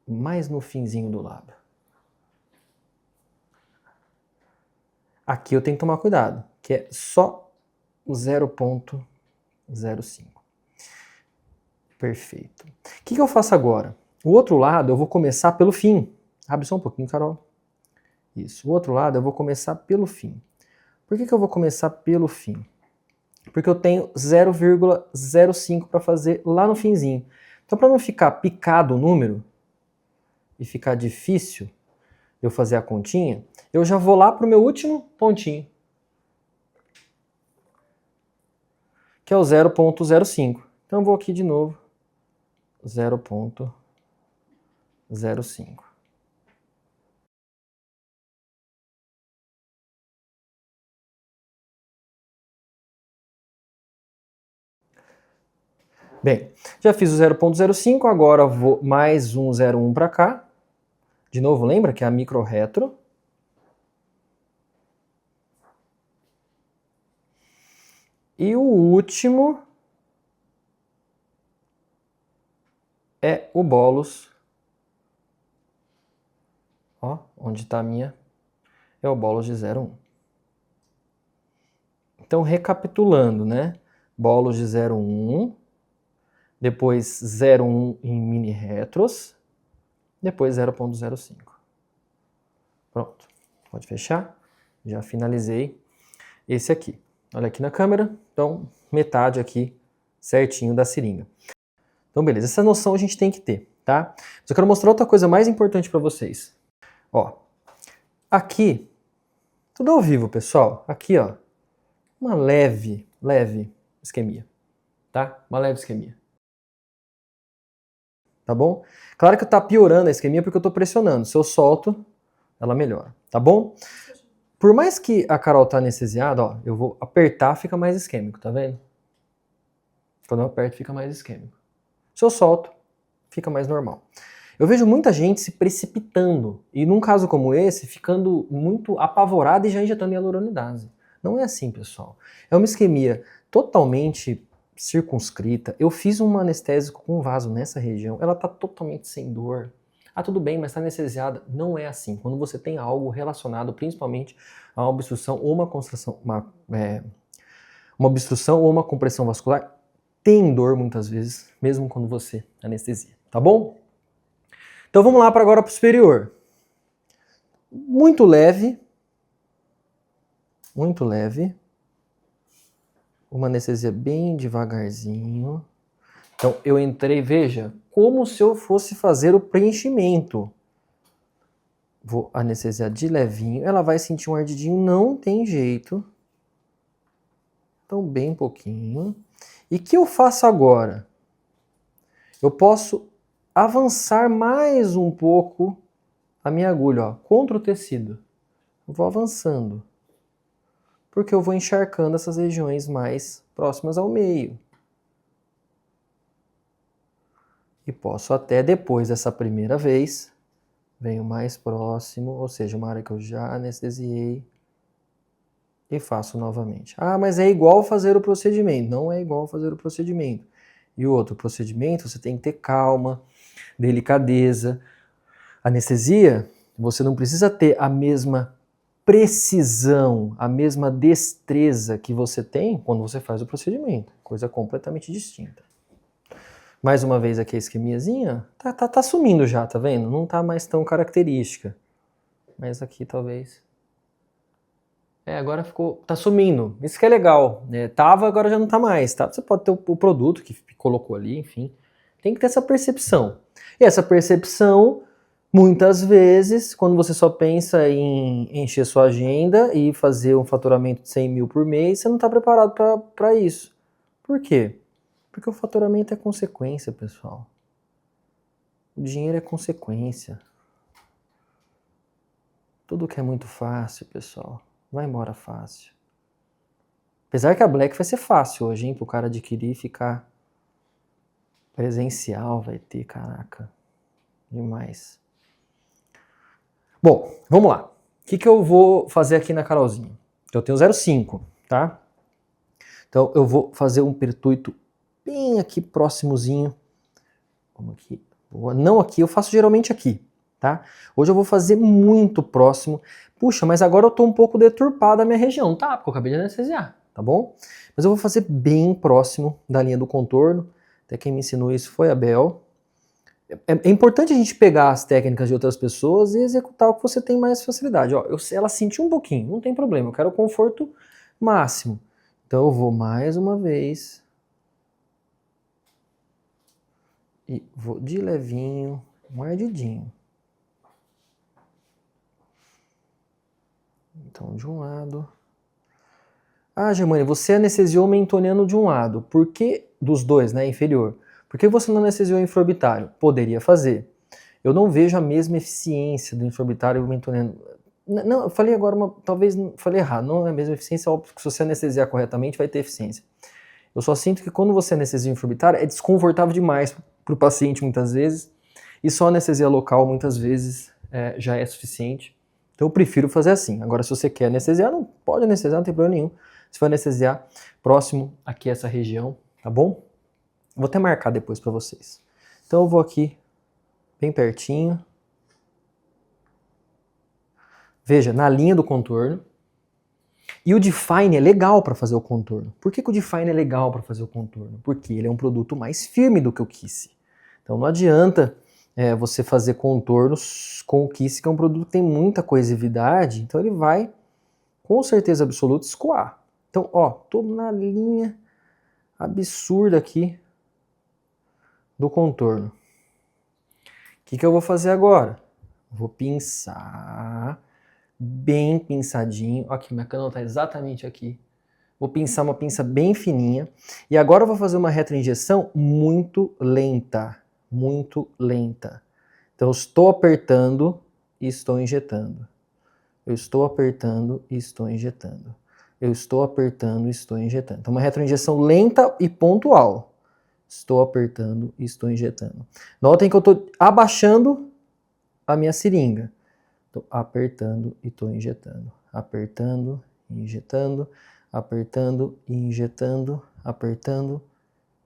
Mais no finzinho do lábio. Aqui eu tenho que tomar cuidado, que é só o 0,05. Perfeito. O que eu faço agora? O outro lado eu vou começar pelo fim. Abre só um pouquinho, Carol. Isso. O outro lado eu vou começar pelo fim. Por que eu vou começar pelo fim? Porque eu tenho 0,05 para fazer lá no finzinho. Então, para não ficar picado o número e ficar difícil eu fazer a continha, eu já vou lá para o meu último pontinho, que é o 0,05. Então, eu vou aqui de novo, 0,05. Bem, já fiz o 0,05, agora vou mais um 0,1 para cá. De novo, lembra que é a micro-retro. E o último é o bolos. Ó, onde está a minha? É o bolos de 0,1. Então, recapitulando, né? Bolos de 0,1. Depois 0,1 em mini-retros. Depois 0,05. Pronto. Pode fechar. Já finalizei esse aqui. Olha aqui na câmera. Então, metade aqui certinho da seringa. Então, beleza. Essa noção a gente tem que ter, tá? Mas eu quero mostrar outra coisa mais importante para vocês. Ó. Aqui, tudo ao vivo, pessoal. Aqui, ó. Uma leve isquemia. Tá? Uma leve isquemia. Tá bom? Claro que tá piorando a isquemia porque eu tô pressionando. Se eu solto, ela melhora. Tá bom? Por mais que a Carol tá anestesiada, ó, eu vou apertar, fica mais isquêmico, tá vendo? Quando eu aperto, fica mais isquêmico. Se eu solto, fica mais normal. Eu vejo muita gente se precipitando e num caso como esse, ficando muito apavorada e já injetando hialuronidase. Não é assim, pessoal. É uma isquemia totalmente circunscrita. Eu fiz um anestésico com vaso nessa região, ela tá totalmente sem dor. Ah, tudo bem, mas está anestesiada. Não é assim. Quando você tem algo relacionado principalmente a uma obstrução ou uma constrição, uma obstrução ou uma compressão vascular, tem dor muitas vezes, mesmo quando você anestesia, tá bom? Então vamos lá para agora para o superior. Muito leve. Muito leve. Uma anestesia bem devagarzinho. Então eu entrei, veja, como se eu fosse fazer o preenchimento. Vou anestesiar de levinho. Ela vai sentir um ardidinho, não tem jeito. Então bem pouquinho. E o que eu faço agora? Eu posso avançar mais um pouco a minha agulha, ó, contra o tecido. Eu vou avançando. Porque eu vou encharcando essas regiões mais próximas ao meio. E posso até depois dessa primeira vez, venho mais próximo, ou seja, uma área que eu já anestesiei, e faço novamente. Ah, mas é igual fazer o procedimento. Não é igual fazer o procedimento. E o outro procedimento, você tem que ter calma, delicadeza. Anestesia, você não precisa ter a mesma precisão, a mesma destreza que você tem quando você faz o procedimento. Coisa completamente distinta. Mais uma vez aqui a isquemiazinha, tá sumindo já, tá vendo? Não tá mais tão característica. Mas aqui talvez... agora tá sumindo. Isso que é legal. Tava, agora já não tá mais, tá? Você pode ter o produto que colocou ali, enfim. Tem que ter essa percepção. E essa percepção, muitas vezes, quando você só pensa em encher sua agenda e fazer um faturamento de 100 mil por mês, você não tá preparado para isso. Por quê? Porque o faturamento é consequência, pessoal. O dinheiro é consequência. Tudo que é muito fácil, pessoal, vai embora fácil. Apesar que a Black vai ser fácil hoje, hein? Pro cara adquirir e ficar presencial, vai ter, caraca. Demais. Bom, vamos lá. O que eu vou fazer aqui na Carolzinha? Eu tenho 0,5, tá? Então eu vou fazer um pertuito bem aqui próximozinho. Vamos aqui. Não aqui, eu faço geralmente aqui, tá? Hoje eu vou fazer muito próximo. Puxa, mas agora eu tô um pouco deturpada a minha região. Tá, porque eu acabei de anestesiar, tá bom? Mas eu vou fazer bem próximo da linha do contorno. Até quem me ensinou isso foi a Bel. É importante a gente pegar as técnicas de outras pessoas e executar o que você tem mais facilidade. Ó, ela sentiu um pouquinho, não tem problema, eu quero o conforto máximo. Então eu vou mais uma vez. E vou de levinho, um ardidinho. Então de um lado. Ah, Germânia, você anestesiou o mentoniano de um lado. Por que dos dois, né, inferior? Por que você não anestesiou o infraorbitário? Poderia fazer. Eu não vejo a mesma eficiência do infraorbitário e o mentoniano. Não, eu falei agora, talvez falei errado. Não é a mesma eficiência, óbvio que se você anestesiar corretamente vai ter eficiência. Eu só sinto que quando você anestesia o infraorbitário é desconfortável demais para o paciente muitas vezes. E só anestesia local muitas vezes já é suficiente. Então eu prefiro fazer assim. Agora se você quer anestesiar, não pode anestesiar, não tem problema nenhum. Você vai anestesiar próximo aqui essa região, tá bom? Vou até marcar depois para vocês. Então eu vou aqui bem pertinho. Veja, na linha do contorno. E o Define é legal para fazer o contorno. Por que o Define é legal para fazer o contorno? Porque ele é um produto mais firme do que o Kiss. Então não adianta você fazer contornos com o Kiss, que é um produto que tem muita coesividade, então ele vai, com certeza absoluta, escoar. Então, ó, tô na linha absurda aqui do contorno. O que eu vou fazer agora? Vou pinçar, bem pinçadinho. Ó, aqui, minha canoa tá exatamente aqui. Vou pinçar uma pinça bem fininha. E agora eu vou fazer uma retroinjeção muito lenta. Muito lenta. Então eu estou apertando e estou injetando. Eu estou apertando e estou injetando. Eu estou apertando e estou injetando. Então uma retroinjeção lenta e pontual. Estou apertando e estou injetando. Notem que eu estou abaixando a minha seringa. Estou apertando e estou injetando. Apertando e injetando. Apertando e injetando. Apertando.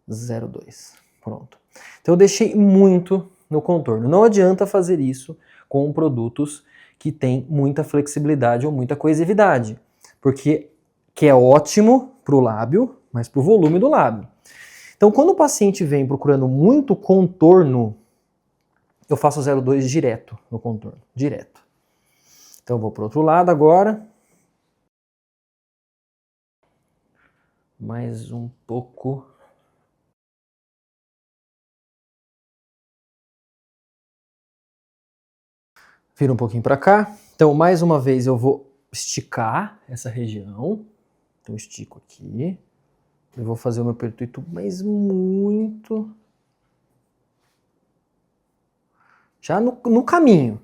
0,2. Pronto. Então eu deixei muito no contorno. Não adianta fazer isso com produtos que têm muita flexibilidade ou muita coesividade. Porque que é ótimo para o lábio, mas para o volume do lábio. Então, quando o paciente vem procurando muito contorno, eu faço 0,2 direto no contorno, direto. Então, eu vou para o outro lado agora. Mais um pouco. Vira um pouquinho para cá. Então, mais uma vez, eu vou esticar essa região. Então, eu estico aqui. Eu vou fazer o meu pertuito, mas muito... já no caminho.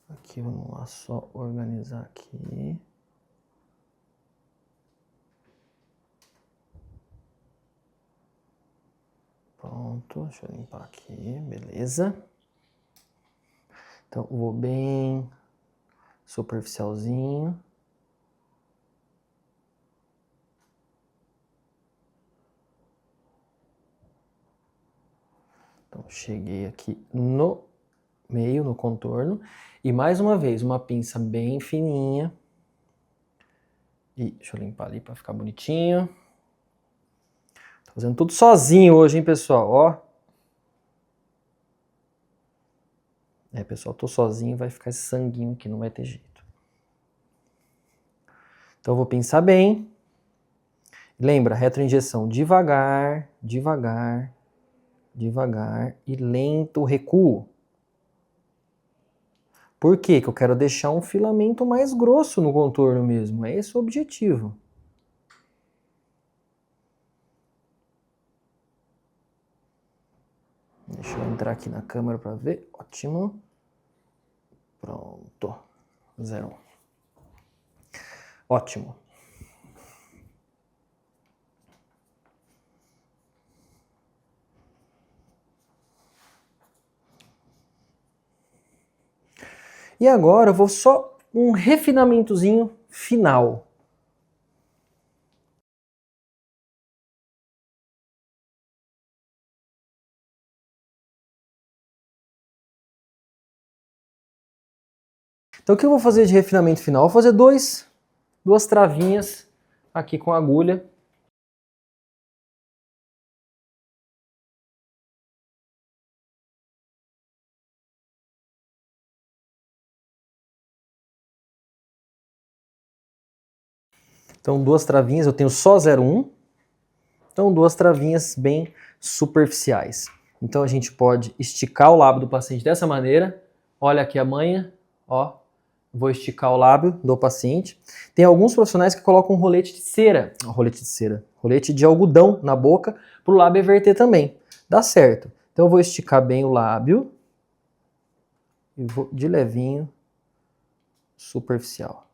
Aqui, vamos lá, só organizar aqui. Pronto, deixa eu limpar aqui, beleza. Então, vou bem superficialzinho. Então, cheguei aqui no meio, no contorno. E mais uma vez, uma pinça bem fininha. E deixa eu limpar ali para ficar bonitinho. Tô fazendo tudo sozinho hoje, hein, pessoal? Ó. Pessoal, tô sozinho, vai ficar esse sanguinho aqui, não vai ter jeito. Então, eu vou pinçar bem. Lembra, retroinjeção devagar, devagar, devagar e lento recuo. Por quê? Que eu quero deixar um filamento mais grosso no contorno mesmo. É esse o objetivo. Deixa eu entrar aqui na câmera para ver. Ótimo. Pronto. 0,1. Ótimo. E agora eu vou só um refinamentozinho final. Então o que eu vou fazer de refinamento final? Eu vou fazer duas travinhas aqui com agulha. Então, duas travinhas, eu tenho só 0,1. Então, duas travinhas bem superficiais. Então, a gente pode esticar o lábio do paciente dessa maneira. Olha aqui a manha, ó. Vou esticar o lábio do paciente. Tem alguns profissionais que colocam um rolete de cera. Rolete de algodão na boca para o lábio everter também. Dá certo. Então, eu vou esticar bem o lábio. E vou de levinho, superficial.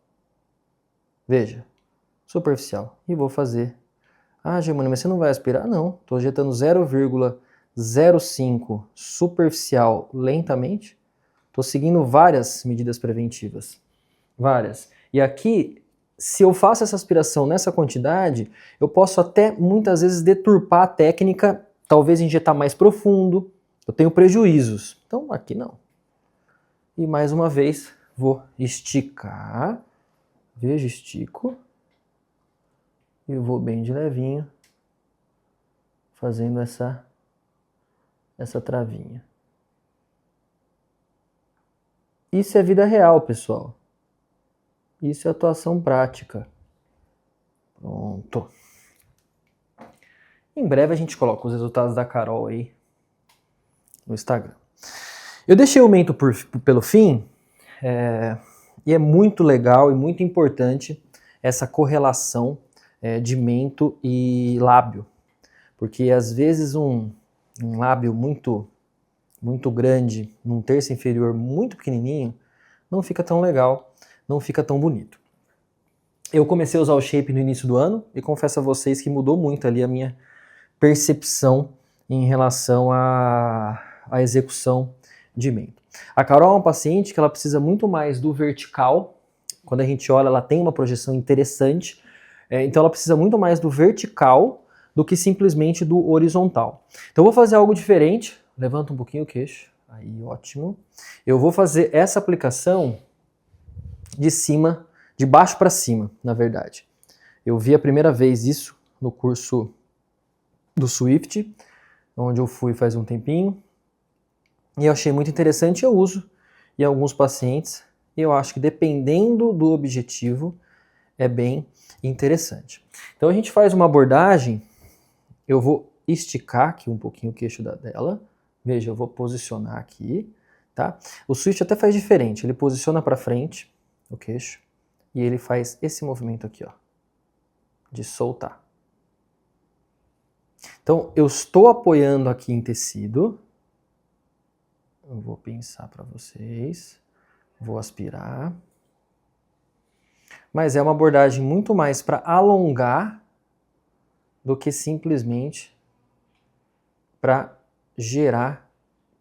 Veja. Superficial. E vou fazer. Ah, Germano, mas você não vai aspirar? Não. Estou injetando 0,05 superficial lentamente. Estou seguindo várias medidas preventivas. Várias. E aqui, se eu faço essa aspiração nessa quantidade, eu posso até muitas vezes deturpar a técnica, talvez injetar mais profundo. Eu tenho prejuízos. Então aqui não. E mais uma vez, vou esticar. Veja, estico. E eu vou bem de levinho, fazendo essa travinha. Isso é vida real, pessoal. Isso é atuação prática. Pronto. Em breve a gente coloca os resultados da Carol aí no Instagram. Eu deixei o mento pelo fim, e é muito legal e muito importante essa correlação de mento e lábio, porque às vezes um lábio muito grande, num terço inferior muito pequenininho, não fica tão legal, não fica tão bonito. Eu comecei a usar o Shape no início do ano e confesso a vocês que mudou muito ali a minha percepção em relação à execução de mento. A Carol é uma paciente que ela precisa muito mais do vertical. Quando a gente olha, ela tem uma projeção interessante. Então ela precisa muito mais do vertical do que simplesmente do horizontal. Então eu vou fazer algo diferente. Levanta um pouquinho o queixo. Aí, ótimo. Eu vou fazer essa aplicação de baixo para cima, na verdade. Eu vi a primeira vez isso no curso do Swift, onde eu fui faz um tempinho. E eu achei muito interessante, eu uso em alguns pacientes. E eu acho que dependendo do objetivo, é bem interessante. Então a gente faz uma abordagem, eu vou esticar aqui um pouquinho o queixo dela. Veja, eu vou posicionar aqui, tá? O Swift até faz diferente, ele posiciona para frente o queixo e ele faz esse movimento aqui, ó, de soltar. Então eu estou apoiando aqui em tecido. Eu vou pinçar para vocês, vou aspirar. Mas é uma abordagem muito mais para alongar do que simplesmente para gerar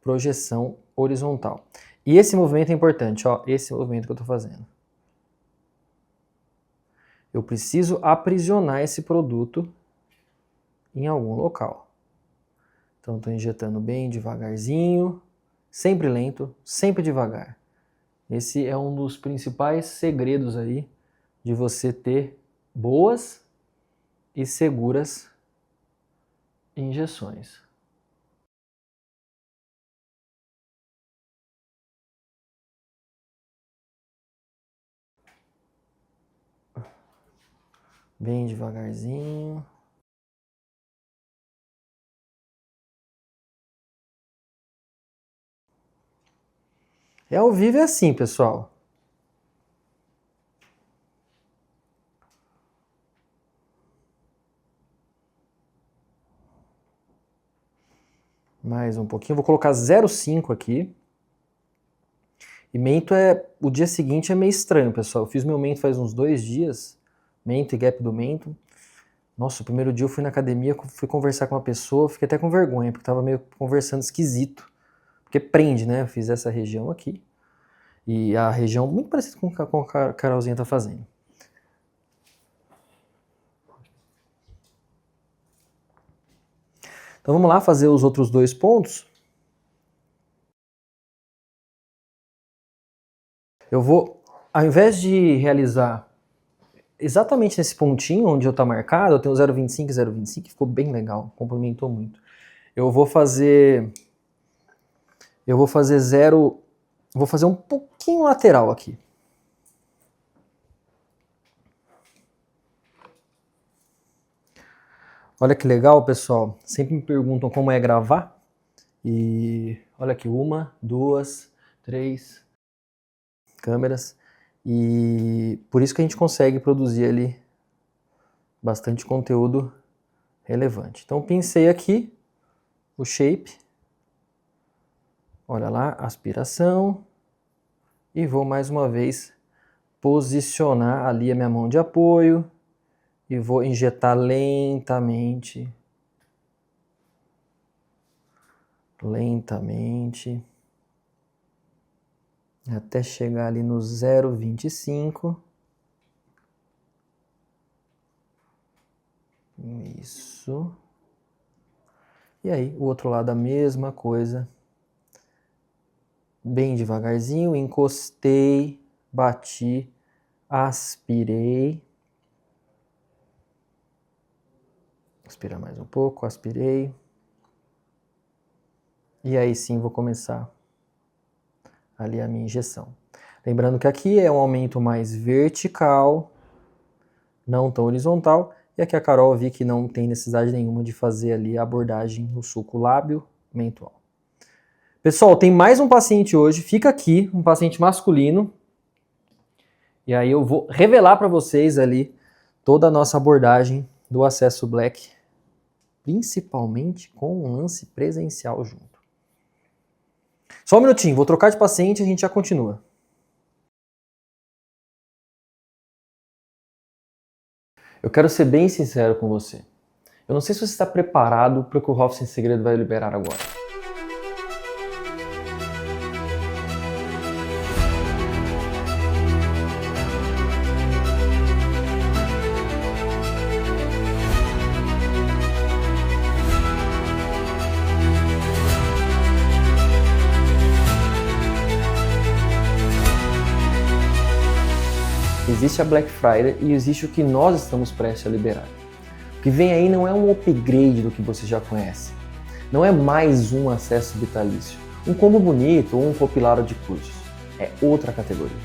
projeção horizontal. E esse movimento é importante, ó, esse movimento que eu estou fazendo. Eu preciso aprisionar esse produto em algum local. Então estou injetando bem devagarzinho, sempre lento, sempre devagar. Esse é um dos principais segredos aí de você ter boas e seguras injeções. Bem devagarzinho. Ao vivo é assim, pessoal. Mais um pouquinho. Vou colocar 0,5 aqui. E mento o dia seguinte é meio estranho, pessoal. Eu fiz meu mento faz uns 2 dias. Mento e gap do mento. Nossa, o primeiro dia eu fui na academia, fui conversar com uma pessoa, fiquei até com vergonha, porque tava meio conversando esquisito. Porque prende, né? Eu fiz essa região aqui. E a região muito parecida com a Carolzinha tá fazendo. Então vamos lá fazer os outros 2 pontos. Eu vou, ao invés de realizar exatamente nesse pontinho onde eu tá marcado, eu tenho 0,25 e 0,25, ficou bem legal, complementou muito. Eu vou fazer um pouquinho lateral aqui. Olha que legal, pessoal. Sempre me perguntam como é gravar. E olha aqui, 1, 2, 3 câmeras. E por isso que a gente consegue produzir ali bastante conteúdo relevante. Então pincei aqui o shape. Olha lá, aspiração. E vou mais uma vez posicionar ali a minha mão de apoio. E vou injetar lentamente. Lentamente. Até chegar ali no 0,25. Isso. E aí, o outro lado a mesma coisa. Bem devagarzinho, encostei, bati, aspirei. Aspirar mais um pouco, aspirei. E aí sim vou começar ali a minha injeção. Lembrando que aqui é um aumento mais vertical, não tão horizontal. E aqui a Carol vi que não tem necessidade nenhuma de fazer ali a abordagem no sulco lábio mental. Pessoal, tem mais um paciente hoje, fica aqui, um paciente masculino. E aí eu vou revelar para vocês ali toda a nossa abordagem do acesso Black, principalmente com um lance presencial junto. Só um minutinho, vou trocar de paciente e a gente já continua. Eu quero ser bem sincero com você. Eu não sei se você está preparado para o que o Hoff Sem Segredo vai liberar agora. Existe a Black Friday e existe o que nós estamos prestes a liberar. O que vem aí não é um upgrade do que você já conhece. Não é mais um acesso vitalício, um combo bonito ou um compilado de cursos. É outra categoria,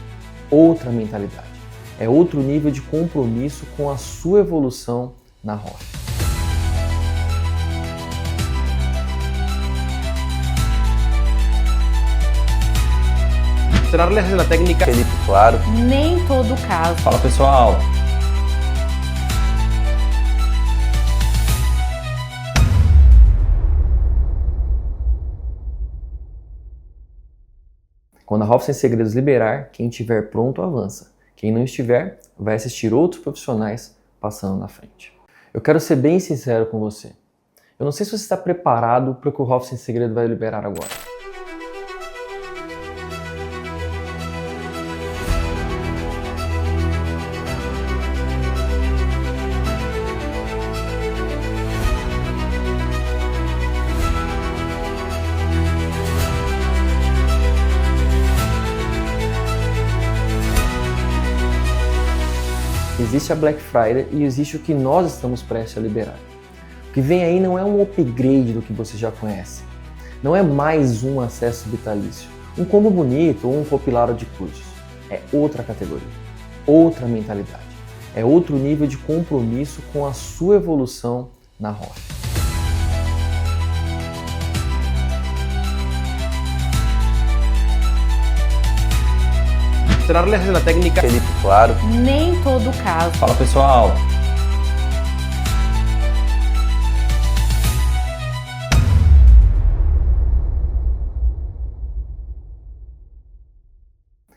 outra mentalidade. É outro nível de compromisso com a sua evolução na Hoff. Entrarles na técnica Felipe Claro. Nem todo caso. Fala pessoal. Quando a Hoff Sem Segredos liberar, quem estiver pronto avança. Quem não estiver, vai assistir outros profissionais passando na frente. Eu quero ser bem sincero com você. Eu não sei se você está preparado para o que o Hoff Sem Segredo vai liberar agora. Existe a Black Friday e existe o que nós estamos prestes a liberar. O que vem aí não é um upgrade do que você já conhece. Não é mais um acesso vitalício, um combo bonito ou um compilado de cursos. É outra categoria, outra mentalidade. É outro nível de compromisso com a sua evolução na ROF. Mostrarles la técnica Felipe Claro. Nem todo caso. Fala pessoal!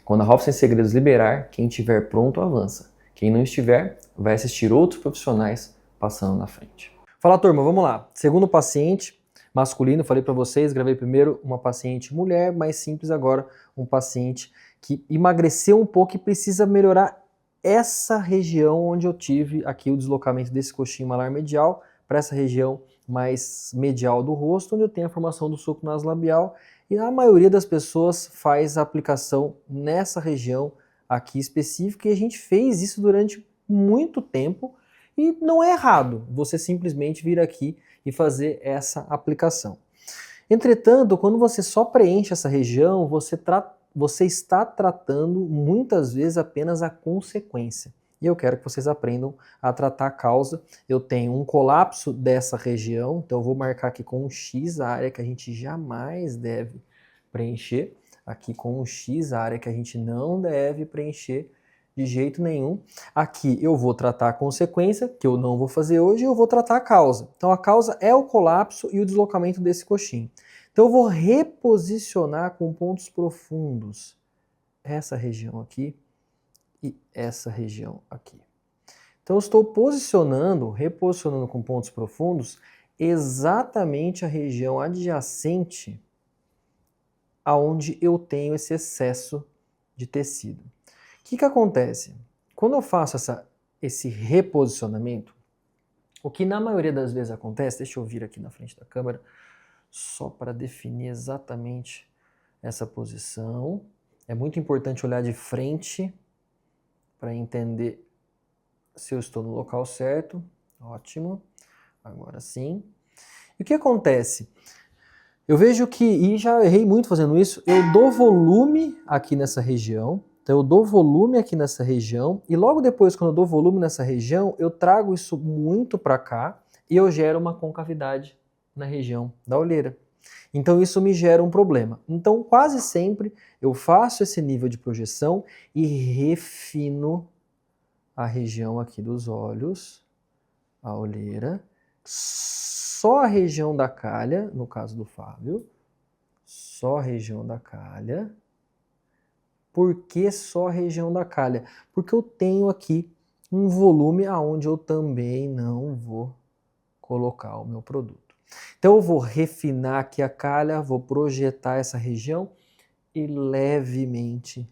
Quando a ROF Sem Segredos liberar, quem estiver pronto avança. Quem não estiver, vai assistir outros profissionais passando na frente. Fala turma, vamos lá. Segundo paciente masculino, falei para vocês, gravei primeiro uma paciente mulher, mais simples agora, um paciente que emagreceu um pouco e precisa melhorar essa região onde eu tive aqui o deslocamento desse coxinho malar medial para essa região mais medial do rosto, onde eu tenho a formação do sulco nasolabial. E a maioria das pessoas faz a aplicação nessa região aqui específica e a gente fez isso durante muito tempo e não é errado você simplesmente vir aqui e fazer essa aplicação. Entretanto, quando você só preenche essa região, você está tratando muitas vezes apenas a consequência. E eu quero que vocês aprendam a tratar a causa. Eu tenho um colapso dessa região, então eu vou marcar aqui com um X a área que a gente jamais deve preencher. Aqui com um X a área que a gente não deve preencher de jeito nenhum. Aqui eu vou tratar a consequência, que eu não vou fazer hoje, e eu vou tratar a causa. Então a causa é o colapso e o deslocamento desse coxinho. Então eu vou reposicionar com pontos profundos essa região aqui e essa região aqui. Então eu estou reposicionando com pontos profundos exatamente a região adjacente aonde eu tenho esse excesso de tecido. O que acontece? Quando eu faço esse reposicionamento, o que na maioria das vezes acontece, deixa eu vir aqui na frente da câmera, só para definir exatamente essa posição. É muito importante olhar de frente para entender se eu estou no local certo. Ótimo. Agora sim. E o que acontece? Eu vejo que, e já errei muito fazendo isso, eu dou volume aqui nessa região. Então eu dou volume aqui nessa região e logo depois, quando eu dou volume nessa região, eu trago isso muito para cá e eu gero uma concavidade na região da olheira. Então isso me gera um problema. Então quase sempre eu faço esse nível de projeção e refino a região aqui dos olhos, a olheira, só a região da calha, no caso do Fábio, só a região da calha. Por que só a região da calha? Porque eu tenho aqui um volume aonde eu também não vou colocar o meu produto. Então eu vou refinar aqui a calha, vou projetar essa região e levemente,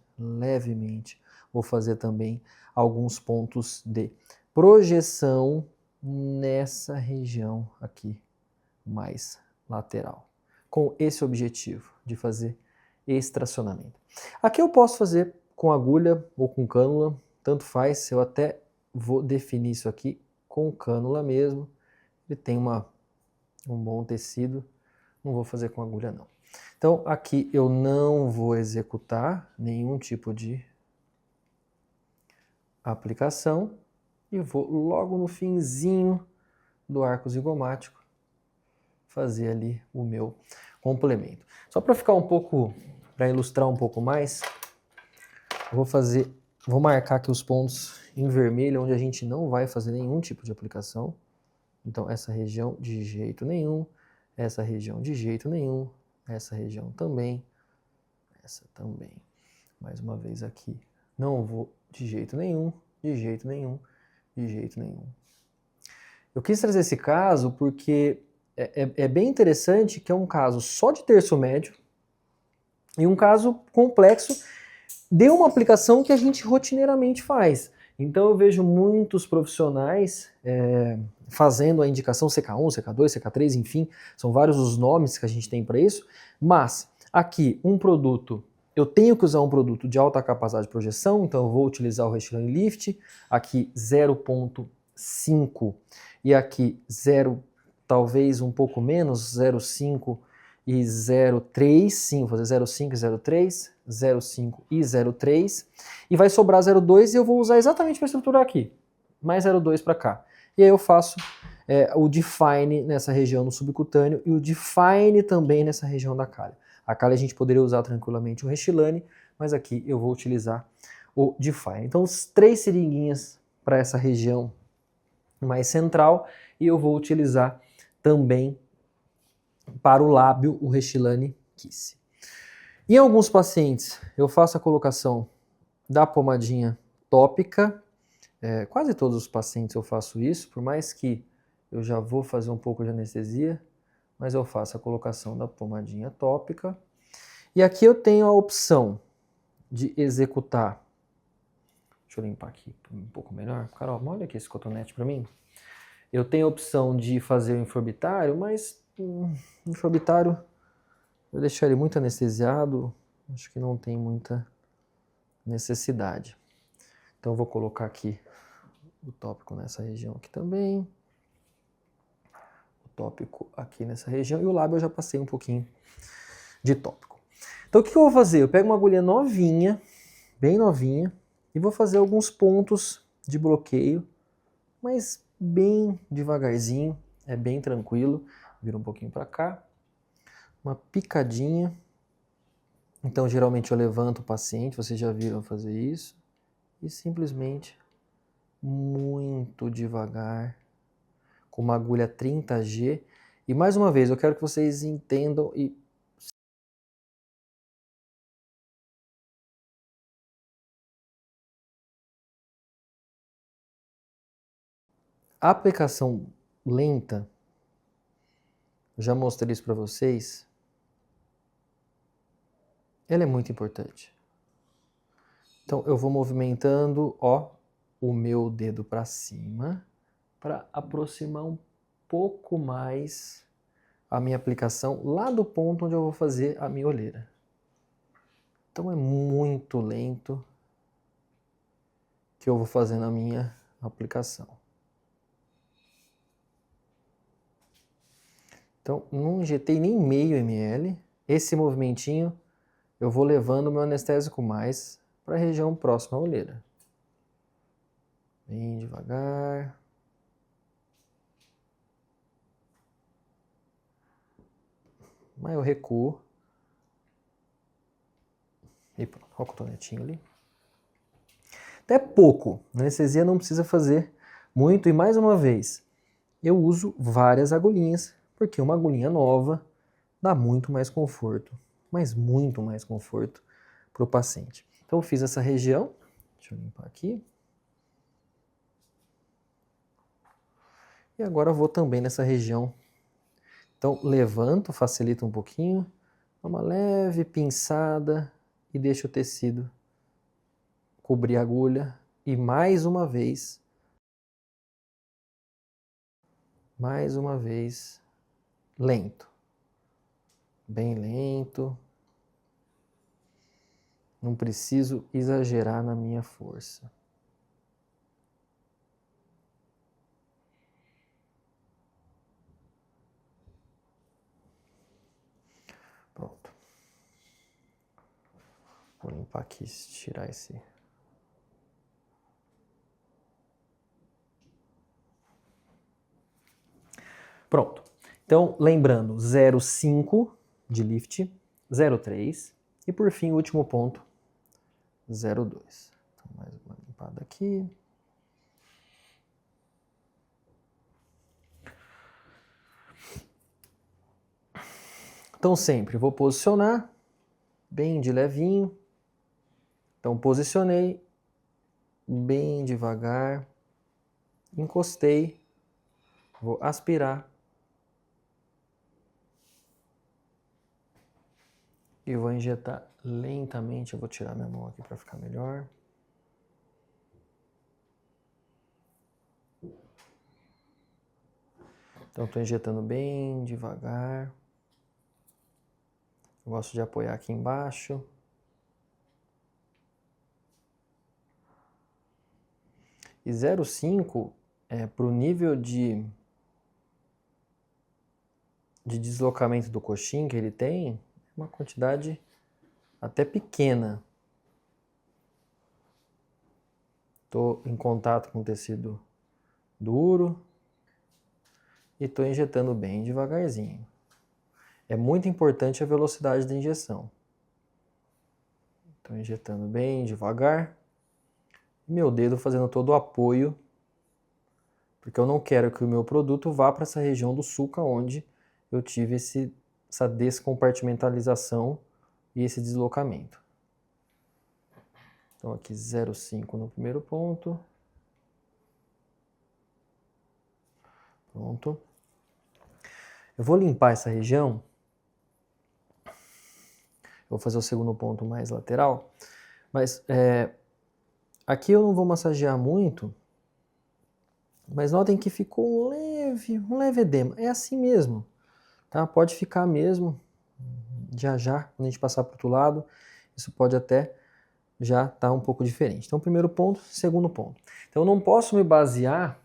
vou fazer também alguns pontos de projeção nessa região aqui mais lateral, com esse objetivo de fazer extracionamento. Aqui eu posso fazer com agulha ou com cânula, tanto faz, eu até vou definir isso aqui com cânula mesmo, ele tem um bom tecido, não vou fazer com agulha não. Então aqui eu não vou executar nenhum tipo de aplicação e vou logo no finzinho do arco zigomático fazer ali o meu complemento. Só para ficar um pouco, para ilustrar um pouco mais, eu vou marcar aqui os pontos em vermelho onde a gente não vai fazer nenhum tipo de aplicação. Então essa região de jeito nenhum, essa região de jeito nenhum, essa região também, essa também. Mais uma vez aqui, não vou de jeito nenhum, de jeito nenhum, de jeito nenhum. Eu quis trazer esse caso porque é bem interessante que é um caso só de terço médio e um caso complexo de uma aplicação que a gente rotineiramente faz. Então eu vejo muitos profissionais fazendo a indicação CK1, CK2, CK3, enfim, são vários os nomes que a gente tem para isso, mas aqui um produto eu tenho que usar um produto de alta capacidade de projeção, então eu vou utilizar o Restylane Lift, aqui 0,5 e aqui 0, talvez um pouco menos, 0,5 e 0,3, sim, vou fazer 0,5 e 0,3, 0,5 e 0,3, e vai sobrar 0,2 e eu vou usar exatamente para estruturar aqui, mais 0,2 para cá. E aí eu faço o Define nessa região no subcutâneo e o Define também nessa região da calha. A calha a gente poderia usar tranquilamente o Restylane, mas aqui eu vou utilizar o Define. Então, 3 seringuinhas para essa região mais central e eu vou utilizar também para o lábio o Restylane Kiss. Em alguns pacientes eu faço a colocação da pomadinha tópica, quase todos os pacientes eu faço isso, por mais que eu já vou fazer um pouco de anestesia, mas eu faço a colocação da pomadinha tópica. E aqui eu tenho a opção de executar, deixa eu limpar aqui um pouco melhor. Carol, olha aqui esse cotonete para mim. Eu tenho a opção de fazer o infraorbitário, mas o infraorbitário eu deixar ele muito anestesiado, acho que não tem muita necessidade. Então eu vou colocar aqui o tópico nessa região aqui também. O tópico aqui nessa região. E o lábio eu já passei um pouquinho de tópico. Então o que eu vou fazer? Eu pego uma agulha novinha, bem novinha, e vou fazer alguns pontos de bloqueio, mas bem devagarzinho, é bem tranquilo. Vira um pouquinho para cá. Uma picadinha. Então geralmente eu levanto o paciente, vocês já viram fazer isso. E simplesmente, muito devagar, com uma agulha 30G. E mais uma vez, eu quero que vocês entendam e a aplicação lenta, já mostrei isso para vocês, ela é muito importante. Então eu vou movimentando, o meu dedo para cima, para aproximar um pouco mais a minha aplicação lá do ponto onde eu vou fazer a minha olheira. Então é muito lento que eu vou fazendo a minha aplicação. Então não injetei nem meio ml. Esse movimentinho eu vou levando o meu anestésico mais para a região próxima à olheira. Bem devagar. Mas eu recuo. E pronto, olha o cotonetinho ali. Até pouco. A anestesia não precisa fazer muito. E mais uma vez, eu uso várias agulhinhas, porque uma agulhinha nova dá muito mais conforto, mas muito mais conforto para o paciente. Então eu fiz essa região. Deixa eu limpar aqui. E agora eu vou também nessa região. Então levanto, facilita um pouquinho, dá uma leve pinçada e deixo o tecido cobrir a agulha. E mais uma vez, lento. Bem lento. Não preciso exagerar na minha força. Pronto. Vou limpar aqui, tirar esse. Pronto. Então, lembrando, 0,5 de lift, 0,3 e por fim o último ponto, 0,2. Então, mais uma limpada aqui. Então sempre vou posicionar bem de levinho. Então posicionei bem devagar, encostei, vou aspirar e vou injetar lentamente. Eu vou tirar minha mão aqui para ficar melhor. Então estou injetando bem devagar. Eu gosto de apoiar aqui embaixo. E 0,5 para o nível de deslocamento do coxim que ele tem, é uma quantidade até pequena. Estou em contato com o tecido duro e estou injetando bem devagarzinho. É muito importante a velocidade da injeção. Estou injetando bem devagar. Meu dedo fazendo todo o apoio, porque eu não quero que o meu produto vá para essa região do sulco, onde eu tive essa descompartimentalização e esse deslocamento. Então aqui 0,5 no primeiro ponto. Pronto. Eu vou limpar essa região. Eu vou fazer o segundo ponto mais lateral. Mas aqui eu não vou massagear muito. Mas notem que ficou um leve edema. É assim mesmo. Tá? Pode ficar mesmo. Já, quando a gente passar para o outro lado, isso pode até já estar um pouco diferente. Então, primeiro ponto, segundo ponto. Então, eu não posso me basear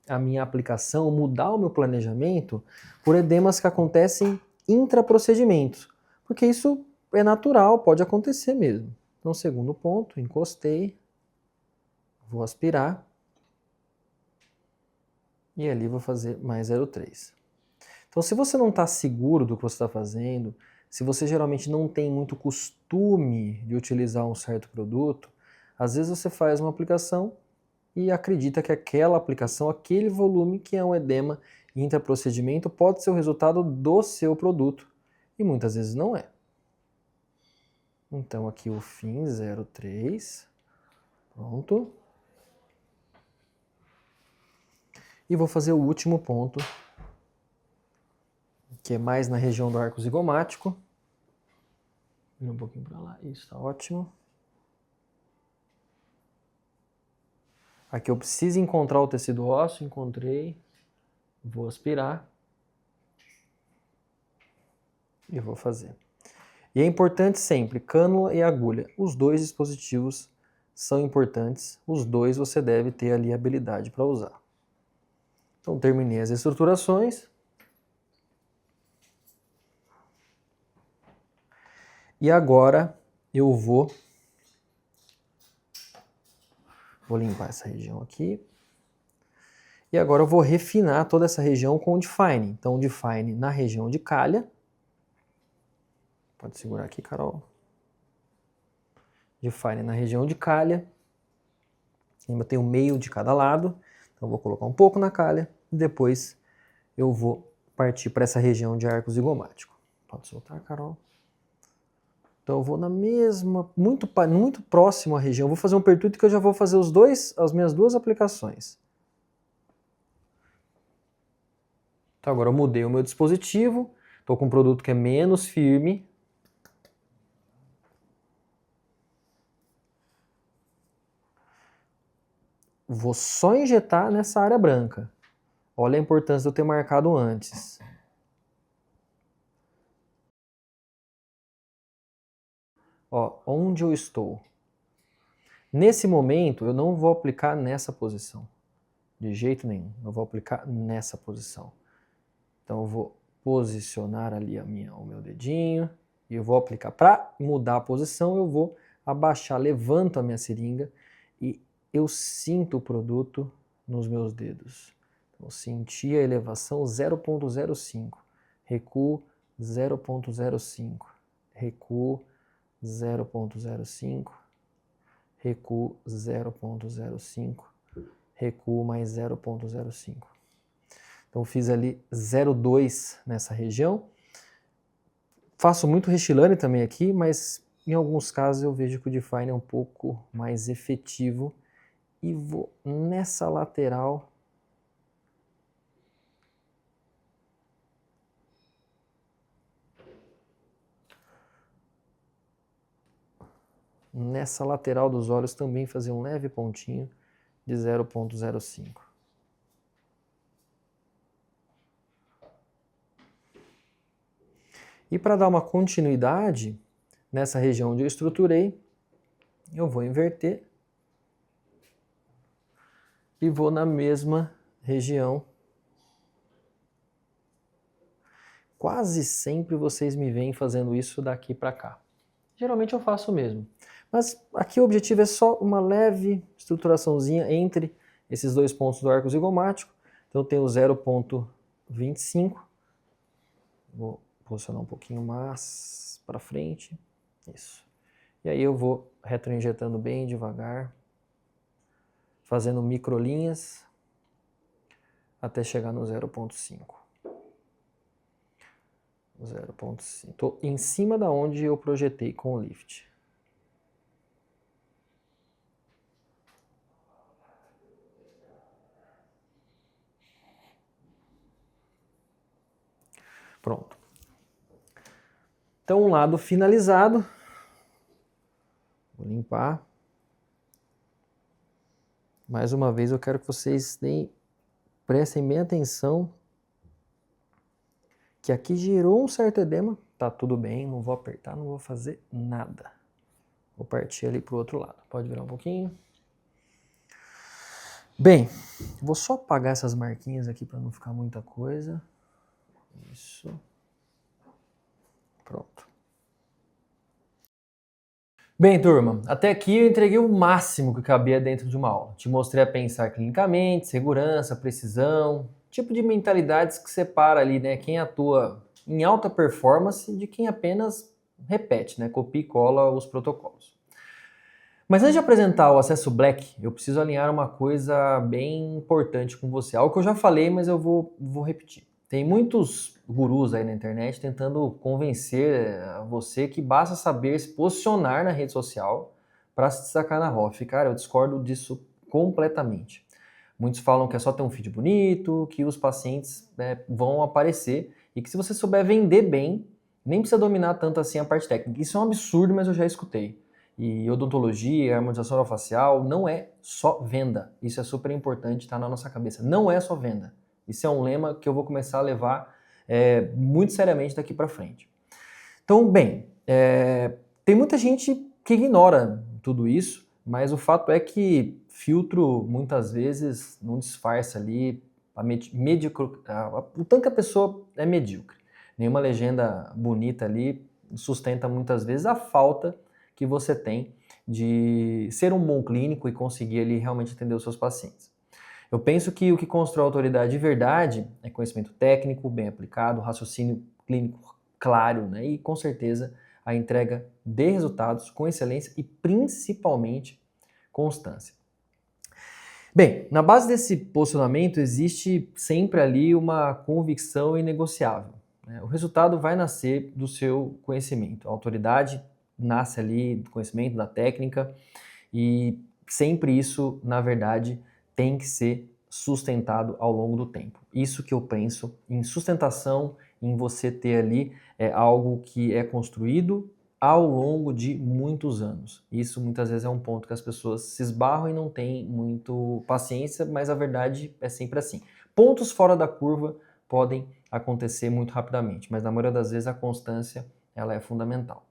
a minha aplicação, mudar o meu planejamento por edemas que acontecem intraprocedimentos, porque isso é natural, pode acontecer mesmo. Então, segundo ponto, encostei, vou aspirar e ali vou fazer mais 0,3. Então, se você não está seguro do que você está fazendo, se você geralmente não tem muito costume de utilizar um certo produto, às vezes você faz uma aplicação e acredita que aquela aplicação, aquele volume que é um edema intraprocedimento, pode ser o resultado do seu produto. E muitas vezes não é. Então aqui o fim 0,3. Pronto. E vou fazer o último ponto, que é mais na região do arco zigomático. Vira um pouquinho para lá. Isso, está ótimo. Aqui eu preciso encontrar o tecido ósseo, encontrei, vou aspirar e vou fazer. E é importante sempre, cânula e agulha, os dois dispositivos são importantes, os dois você deve ter ali a habilidade para usar. Então terminei as estruturações. E agora eu vou limpar essa região aqui. E agora eu vou refinar toda essa região com o Define. Então o Define na região de calha. Pode segurar aqui, Carol. Define na região de calha. Eu tenho meio de cada lado. Então eu vou colocar um pouco na calha. E depois eu vou partir para essa região de arco zigomático. Pode soltar, Carol. Então eu vou na mesma, muito próximo à região. Eu vou fazer um pertuto que eu já vou fazer as minhas duas aplicações. Então agora eu mudei o meu dispositivo. Estou com um produto que é menos firme. Vou só injetar nessa área branca. Olha a importância de eu ter marcado antes. Ó, onde eu estou? Nesse momento, eu não vou aplicar nessa posição. De jeito nenhum. Eu vou aplicar nessa posição. Então, eu vou posicionar ali o meu dedinho. E eu vou aplicar. Para mudar a posição, eu vou abaixar, levanto a minha seringa. E eu sinto o produto nos meus dedos. Então, eu senti a elevação 0,05. Recuo 0,05. Recuo 0,05, recuo 0,05, recuo mais 0,05. Então fiz ali 0,2 nessa região. Faço muito restylane também aqui, mas em alguns casos eu vejo que o Define é um pouco mais efetivo. E vou nessa lateral. Nessa lateral dos olhos também fazer um leve pontinho de 0,05. E para dar uma continuidade nessa região onde eu estruturei, eu vou inverter. e vou na mesma região. Quase sempre vocês me veem fazendo isso daqui para cá. Geralmente eu faço mesmo. Mas aqui o objetivo é só uma leve estruturaçãozinha entre esses dois pontos do arco zigomático. Então eu tenho 0,25. Vou posicionar um pouquinho mais para frente. Isso. E aí eu vou retroinjetando bem devagar, fazendo microlinhas até chegar no 0,5. 0,5. Estou em cima da onde eu projetei com o lift. Pronto. Então, um lado finalizado. Vou limpar. Mais uma vez, eu quero que vocês prestem bem atenção que aqui gerou um certo edema. Tá tudo bem, não vou apertar, não vou fazer nada. Vou partir ali para o outro lado. Pode virar um pouquinho. Bem, vou só apagar essas marquinhas aqui para não ficar muita coisa. Isso. Pronto. Bem, turma, até aqui eu entreguei o máximo que cabia dentro de uma aula. Te mostrei a pensar clinicamente, segurança, precisão, tipo de mentalidades que separa ali, né, quem atua em alta performance de quem apenas repete, né, copia e cola os protocolos. Mas antes de apresentar o acesso Black, eu preciso alinhar uma coisa bem importante com você. Algo que eu já falei, mas eu vou repetir. Tem muitos gurus aí na internet tentando convencer você que basta saber se posicionar na rede social para se destacar na ROF. Cara, eu discordo disso completamente. Muitos falam que é só ter um feed bonito, que os pacientes vão aparecer e que se você souber vender bem, nem precisa dominar tanto assim a parte técnica. Isso é um absurdo, mas eu já escutei. E odontologia, harmonização orofacial não é só venda. Isso é super importante, tá na nossa cabeça. Não é só venda. Isso é um lema que eu vou começar a levar muito seriamente daqui para frente. Então, bem, tem muita gente que ignora tudo isso, mas o fato é que filtro muitas vezes não disfarça ali o tanto que a pessoa é medíocre. Nenhuma legenda bonita ali sustenta muitas vezes a falta que você tem de ser um bom clínico e conseguir ali realmente atender os seus pacientes. Eu penso que o que constrói a autoridade de verdade é conhecimento técnico, bem aplicado, raciocínio clínico claro, né? E com certeza a entrega de resultados com excelência e principalmente constância. Bem, na base desse posicionamento existe sempre ali uma convicção inegociável, né? O resultado vai nascer do seu conhecimento. A autoridade nasce ali do conhecimento, da técnica e sempre isso, na verdade, tem que ser sustentado ao longo do tempo. Isso que eu penso em sustentação, em você ter ali algo que é construído ao longo de muitos anos. Isso muitas vezes é um ponto que as pessoas se esbarram e não têm muito paciência, mas a verdade é sempre assim. Pontos fora da curva podem acontecer muito rapidamente, mas na maioria das vezes a constância ela é fundamental.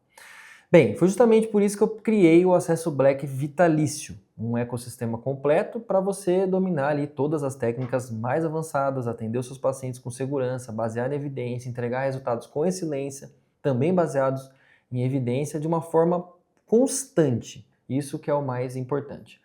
Bem, foi justamente por isso que eu criei o Acesso Black Vitalício, um ecossistema completo para você dominar ali todas as técnicas mais avançadas, atender os seus pacientes com segurança, baseado em evidência, entregar resultados com excelência, também baseados em evidência de uma forma constante. Isso que é o mais importante.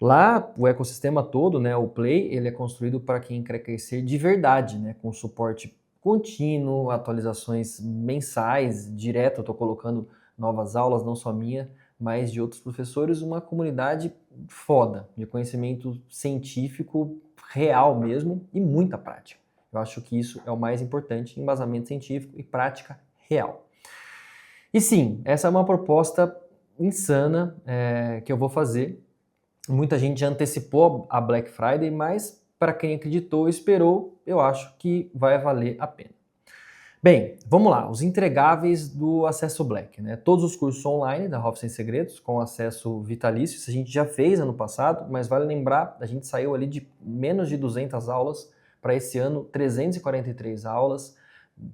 Lá, o ecossistema todo, né, o Play, ele é construído para quem quer crescer de verdade, né, com suporte contínuo, atualizações mensais, direto, eu estou colocando novas aulas, não só minha, mas de outros professores, uma comunidade foda, de conhecimento científico real mesmo e muita prática. Eu acho que isso é o mais importante, embasamento científico e prática real. E sim, essa é uma proposta insana que eu vou fazer. Muita gente já antecipou a Black Friday, mas para quem acreditou e esperou, eu acho que vai valer a pena. Bem, vamos lá, os entregáveis do Acesso Black, né? Todos os cursos online da ROF Sem Segredos, com acesso vitalício, isso a gente já fez ano passado, mas vale lembrar, a gente saiu ali de menos de 200 aulas para esse ano, 343 aulas,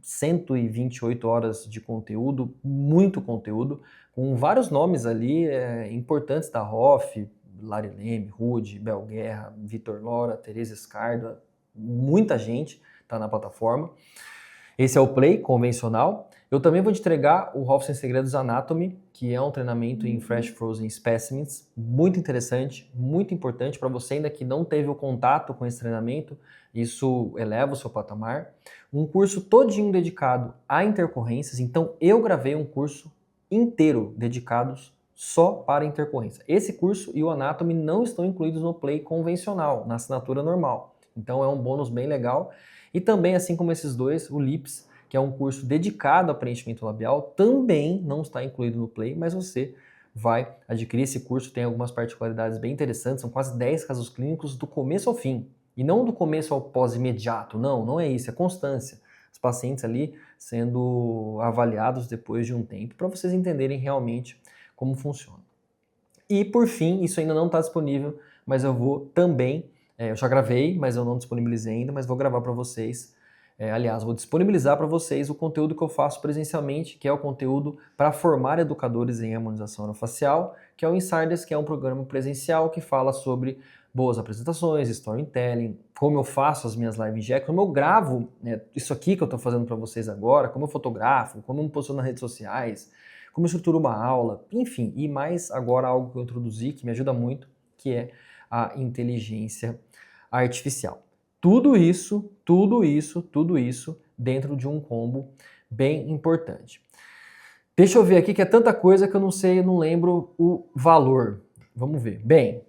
128 horas de conteúdo, muito conteúdo, com vários nomes ali importantes da ROF, Lari Leme, Rude, Bel Guerra, Vitor Lora, Tereza Escarda, muita gente está na plataforma. Esse é o Play convencional. Eu também vou te entregar o Rolf Sem Segredos Anatomy, que é um treinamento em Fresh Frozen Specimens, muito interessante, muito importante para você ainda que não teve o contato com esse treinamento, isso eleva o seu patamar. Um curso todinho dedicado a intercorrências, então eu gravei um curso inteiro dedicados só para intercorrência. Esse curso e o Anatomy não estão incluídos no Play convencional, na assinatura normal. Então é um bônus bem legal. E também, assim como esses dois, o Lips, que é um curso dedicado a preenchimento labial, também não está incluído no Play, mas você vai adquirir esse curso, tem algumas particularidades bem interessantes, são quase 10 casos clínicos do começo ao fim. E não do começo ao pós-imediato, não é isso, é constância. Os pacientes ali sendo avaliados depois de um tempo, para vocês entenderem realmente como funciona. E por fim, isso ainda não está disponível, mas eu vou também, eu já gravei, mas eu não disponibilizei ainda, mas vou gravar para vocês. Aliás, vou disponibilizar para vocês o conteúdo que eu faço presencialmente, que é o conteúdo para formar educadores em harmonização orofacial, que é o Insiders, que é um programa presencial que fala sobre boas apresentações, storytelling, como eu faço as minhas live inject, como eu gravo isso aqui que eu estou fazendo para vocês agora, como eu fotografo, como eu me posiciono nas redes sociais, como eu estruturo uma aula, enfim, e mais agora algo que eu introduzi que me ajuda muito, que é a inteligência artificial. Tudo isso dentro de um combo bem importante. Deixa eu ver aqui que é tanta coisa que eu não sei, eu não lembro o valor. Vamos ver. Bem,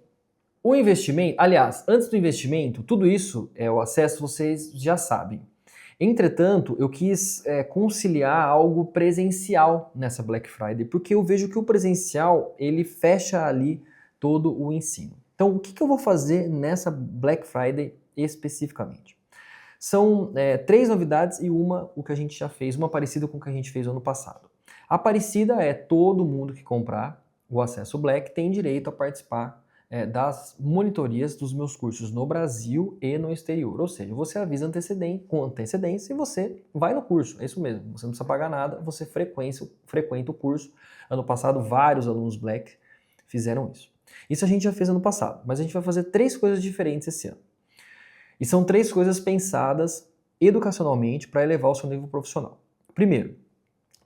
o investimento, aliás, antes do investimento, tudo isso, o acesso, vocês já sabem. Entretanto, eu quis conciliar algo presencial nessa Black Friday, porque eu vejo que o presencial, ele fecha ali todo o ensino. Então, o que eu vou fazer nessa Black Friday especificamente? São 3 novidades e o que a gente já fez, uma parecida com o que a gente fez no ano passado. A parecida é todo mundo que comprar o acesso Black tem direito a participar das monitorias dos meus cursos no Brasil e no exterior. Ou seja, você avisa com antecedência e você vai no curso. É isso mesmo, você não precisa pagar nada, você frequenta o curso. Ano passado, vários alunos Black fizeram isso. Isso a gente já fez ano passado, mas a gente vai fazer 3 coisas diferentes esse ano. E são 3 coisas pensadas educacionalmente para elevar o seu nível profissional. Primeiro,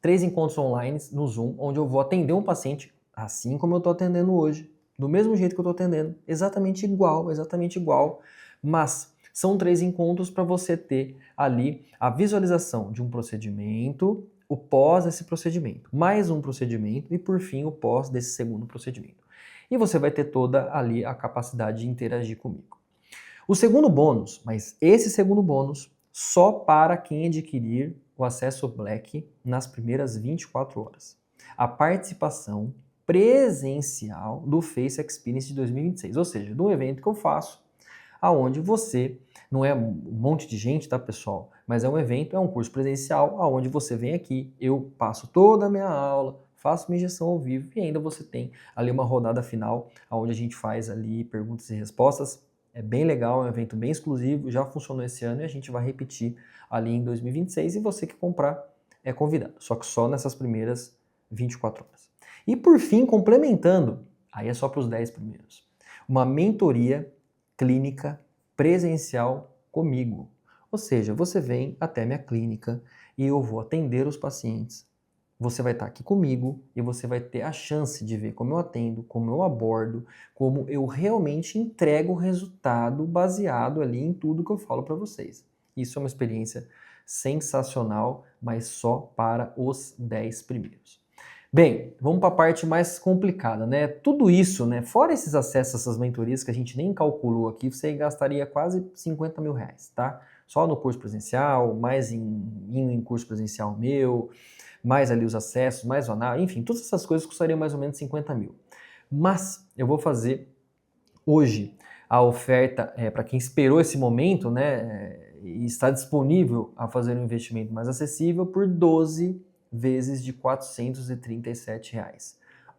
3 encontros online no Zoom, onde eu vou atender um paciente assim como eu estou atendendo hoje, do mesmo jeito que eu estou atendendo, exatamente igual, mas são 3 encontros para você ter ali a visualização de um procedimento, o pós desse procedimento, mais um procedimento e por fim o pós desse segundo procedimento. E você vai ter toda ali a capacidade de interagir comigo. O segundo bônus, mas esse segundo bônus só para quem adquirir o acesso Black nas primeiras 24 horas. A participação presencial do Face Experience de 2026, ou seja, de um evento que eu faço, aonde você, não é um monte de gente, tá pessoal, mas é um evento, é um curso presencial, aonde você vem aqui, eu passo toda a minha aula, faço uma injeção ao vivo e ainda você tem ali uma rodada final, onde a gente faz ali perguntas e respostas. É bem legal, é um evento bem exclusivo, já funcionou esse ano e a gente vai repetir ali em 2026 e você que comprar é convidado, só que só nessas primeiras 24 horas. E por fim, complementando, aí é só para os 10 primeiros, uma mentoria clínica presencial comigo. Ou seja, você vem até minha clínica e eu vou atender os pacientes. Você vai estar aqui comigo e você vai ter a chance de ver como eu atendo, como eu abordo, como eu realmente entrego o resultado baseado ali em tudo que eu falo para vocês. Isso é uma experiência sensacional, mas só para os 10 primeiros. Bem, vamos para a parte mais complicada, né? Tudo isso, né? Fora esses acessos, essas mentorias que a gente nem calculou aqui, você gastaria quase 50 mil reais, tá? Só no curso presencial, mais em curso presencial meu, mais ali os acessos, mais o anal, enfim, todas essas coisas custariam mais ou menos 50 mil. Mas eu vou fazer hoje a oferta para quem esperou esse momento, né? E está disponível a fazer um investimento mais acessível por 12 vezes de R$ 437.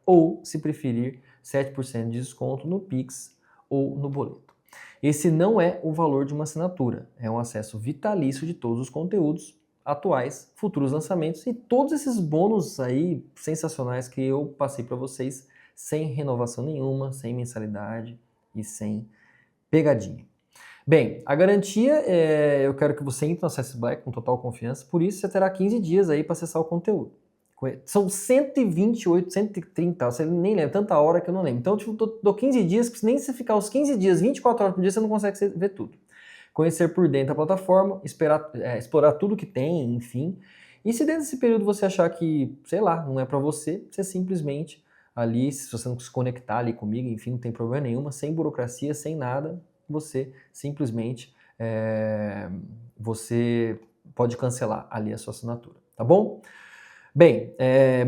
Ou, se preferir, 7% de desconto no Pix ou no boleto. Esse não é o valor de uma assinatura, é um acesso vitalício de todos os conteúdos atuais, futuros lançamentos e todos esses bônus aí sensacionais que eu passei para vocês sem renovação nenhuma, sem mensalidade e sem pegadinha. Bem, a garantia, eu quero que você entre no Access Black com total confiança, por isso você terá 15 dias aí para acessar o conteúdo. São 128, 130, você nem lembra, tanta hora que eu não lembro. Então eu dou 15 dias, que nem se ficar os 15 dias, 24 horas por dia, você não consegue ver tudo. Conhecer por dentro a plataforma, explorar tudo que tem, enfim. E se dentro desse período você achar que, sei lá, não é para você simplesmente ali, se você não se conectar ali comigo, enfim, não tem problema nenhum, sem burocracia, sem nada, você simplesmente você pode cancelar ali a sua assinatura, tá bom? Bem,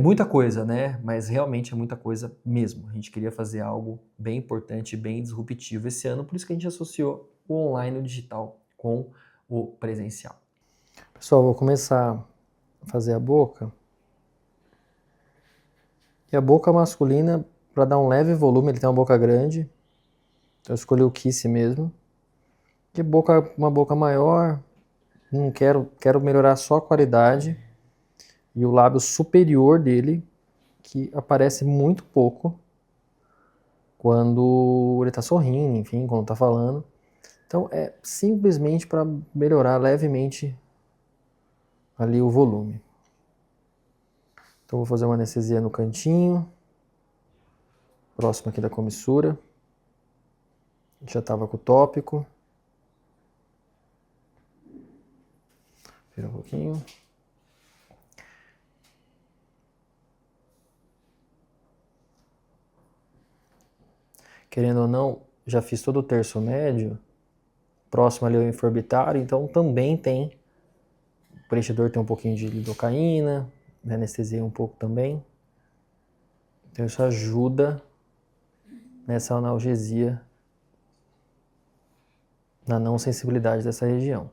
muita coisa, né? Mas realmente é muita coisa mesmo. A gente queria fazer algo bem importante, bem disruptivo esse ano, por isso que a gente associou o online, o digital, com o presencial. Pessoal, vou começar a fazer a boca. E a boca masculina, para dar um leve volume, ele tem uma boca grande. Então eu escolhi o Kiss mesmo. De uma boca maior, não quero melhorar só a qualidade. E o lábio superior dele, que aparece muito pouco quando ele está sorrindo, enfim, quando está falando. Então é simplesmente para melhorar levemente ali o volume. Então vou fazer uma anestesia no cantinho, próximo aqui da comissura. Já estava com o tópico. Vira um pouquinho. Querendo ou não, já fiz todo o terço médio, próximo ali ao infraorbitário, então também tem, o preenchedor tem um pouquinho de lidocaína, anestesia um pouco também. Então isso ajuda nessa analgesia, na não sensibilidade dessa região.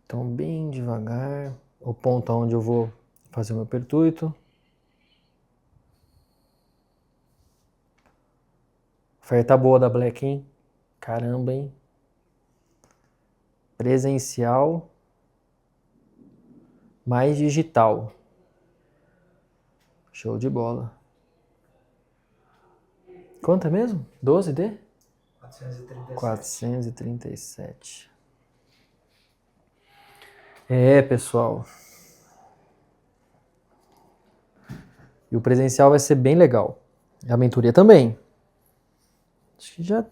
Então bem devagar, o ponto onde eu vou fazer o meu pertuito. Oferta boa da Black, hein? Caramba, hein? Presencial, mais digital. Show de bola. Quanto é mesmo? 12D? 437. Pessoal. E o presencial vai ser bem legal. A mentoria também. Acho que já...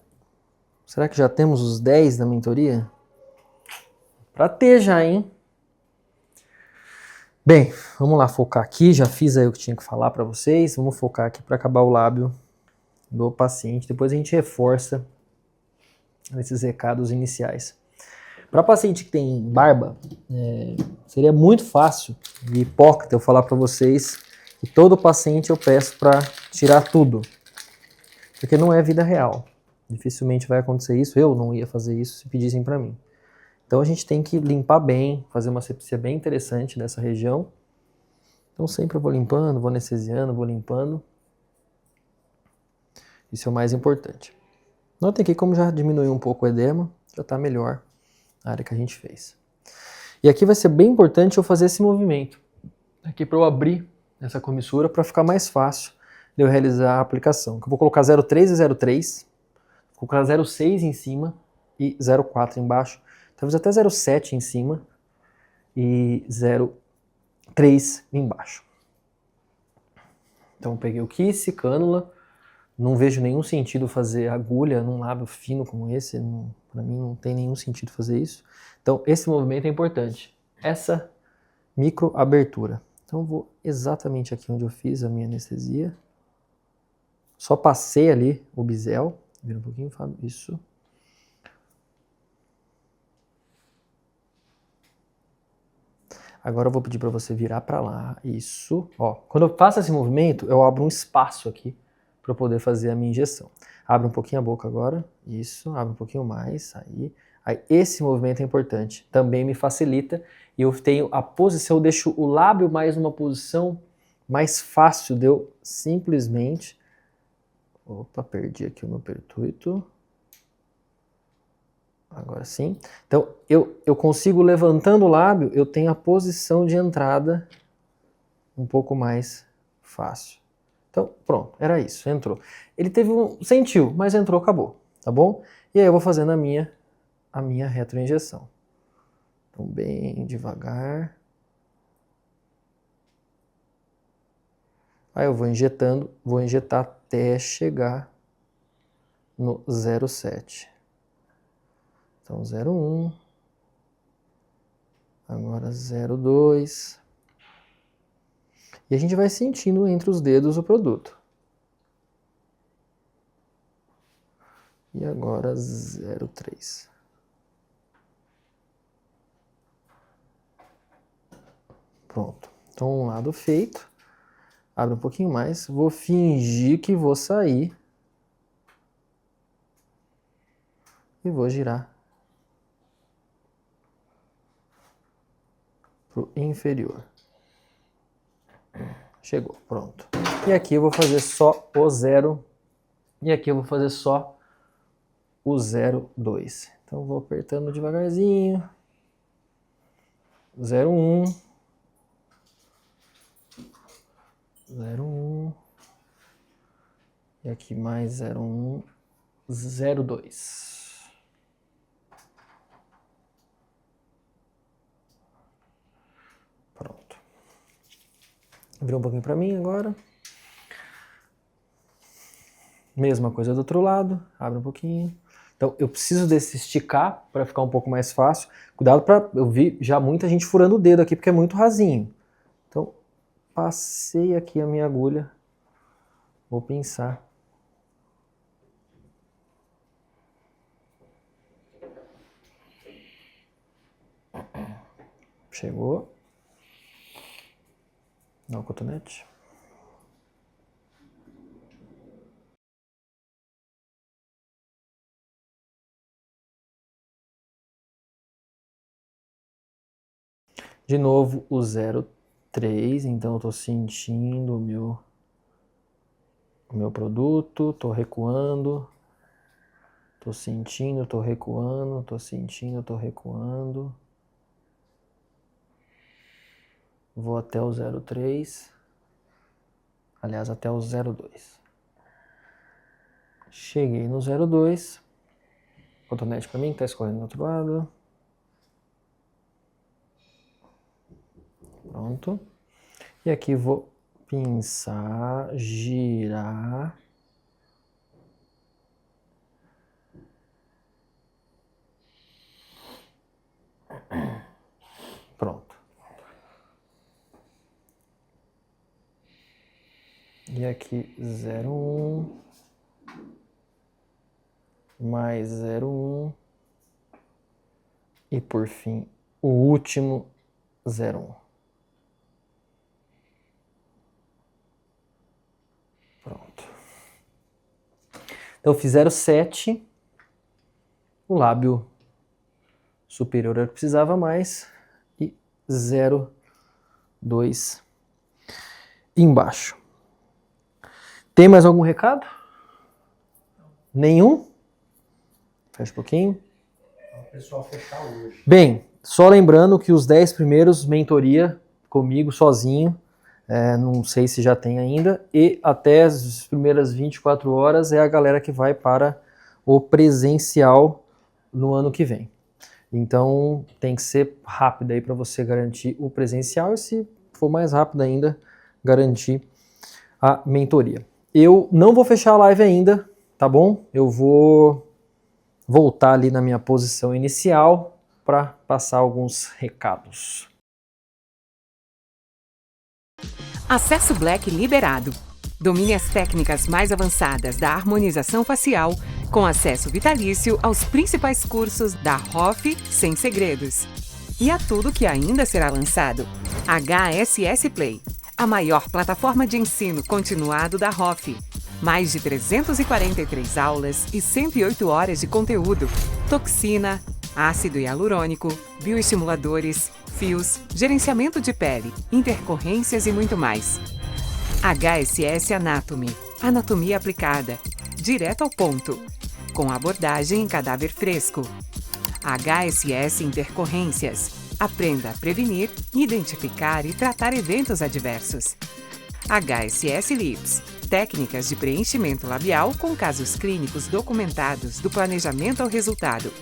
Será que já temos os 10 da mentoria? Pra ter já, hein? Bem, vamos lá focar aqui. Já fiz aí o que tinha que falar pra vocês. Vamos focar aqui para acabar o lábio do paciente. Depois a gente reforça esses recados iniciais. Para paciente que tem barba, seria muito fácil e hipócrita eu falar para vocês que todo paciente eu peço para tirar tudo. Porque não é vida real. Dificilmente vai acontecer isso. Eu não ia fazer isso se pedissem para mim. Então a gente tem que limpar bem, fazer uma asepsia bem interessante dessa região. Então sempre eu vou limpando, vou anestesiando, vou limpando. Isso é o mais importante. Notem aqui como já diminuiu um pouco o edema, já está melhor a área que a gente fez. E aqui vai ser bem importante eu fazer esse movimento. Aqui para eu abrir essa comissura para ficar mais fácil de eu realizar a aplicação. Eu vou colocar 0,3 e 0,3, vou colocar 0,6 em cima e 0,4 embaixo. Talvez até 0,7 em cima e 0,3 embaixo. Então eu peguei o Kiss, cânula. Não vejo nenhum sentido fazer agulha num lábio fino como esse. Para mim não tem nenhum sentido fazer isso. Então esse movimento é importante. Essa micro abertura. Então eu vou exatamente aqui onde eu fiz a minha anestesia. Só passei ali o bisel. Vira um pouquinho, Fábio. Isso. Agora eu vou pedir para você virar para lá. Isso. Ó, quando eu faço esse movimento, eu abro um espaço aqui para poder fazer a minha injeção. Abre um pouquinho a boca agora. Isso. Abre um pouquinho mais. Aí esse movimento é importante. Também me facilita. E eu tenho a posição, eu deixo o lábio mais numa posição mais fácil de eu simplesmente... Opa, perdi aqui o meu pertuito. Agora sim. Então, eu consigo, levantando o lábio, eu tenho a posição de entrada um pouco mais fácil. Então, pronto, era isso, entrou. Ele teve sentiu, mas entrou, acabou, tá bom? E aí eu vou fazendo a minha retroinjeção. Então, bem devagar. Aí eu vou injetar até chegar no 0,7. Então, 0,1. Agora 0,2. E a gente vai sentindo entre os dedos o produto. E agora 0,3. Pronto. Então, um lado feito. Abre um pouquinho mais. Vou fingir que vou sair. E vou girar para o inferior. Chegou, pronto. E aqui eu vou fazer só o 0. E aqui eu vou fazer só o 0,2. Então vou apertando devagarzinho. 0,1. 0,1. E aqui mais 0,1. 0,2. Pronto. Virou um pouquinho para mim agora. Mesma coisa do outro lado. Abre um pouquinho. Então eu preciso desse esticar para ficar um pouco mais fácil. Cuidado para... Eu vi já muita gente furando o dedo aqui porque é muito rasinho. Então passei aqui a minha agulha. Vou pinçar. Chegou. Dá o cotonete. De novo o 0,3, então eu estou sentindo o meu produto, estou recuando, estou sentindo, estou recuando, estou sentindo, estou recuando. Vou até o 0,3, aliás, até o 0,2. Cheguei no 0,2, cotonete para mim que está escorrendo do outro lado. Pronto. E aqui vou pinçar, girar. Pronto. E aqui 0,1. Mais 0,1. E por fim, o último 0,1. Pronto. Então eu fiz 0,7. O lábio superior eu precisava mais. E 0,2 embaixo. Tem mais algum recado? Nenhum? Fecha um pouquinho. O pessoal fechar hoje. Bem, só lembrando que os 10 primeiros, mentoria comigo, sozinho. Não sei se já tem ainda. E até as primeiras 24 horas é a galera que vai para o presencial no ano que vem. Então tem que ser rápido aí para você garantir o presencial e, se for mais rápido ainda, garantir a mentoria. Eu não vou fechar a live ainda, tá bom? Eu vou voltar ali na minha posição inicial para passar alguns recados. Acesso Black liberado. Domine as técnicas mais avançadas da harmonização facial com acesso vitalício aos principais cursos da Hoff Sem Segredos. E a tudo que ainda será lançado. HSS Play, a maior plataforma de ensino continuado da Hoff. Mais de 343 aulas e 108 horas de conteúdo. Toxina, ácido hialurônico, bioestimuladores, fios, gerenciamento de pele, intercorrências e muito mais. HSS Anatomy, anatomia aplicada, direto ao ponto, com abordagem em cadáver fresco. HSS Intercorrências, aprenda a prevenir, identificar e tratar eventos adversos. HSS Lips, técnicas de preenchimento labial com casos clínicos documentados do planejamento ao resultado.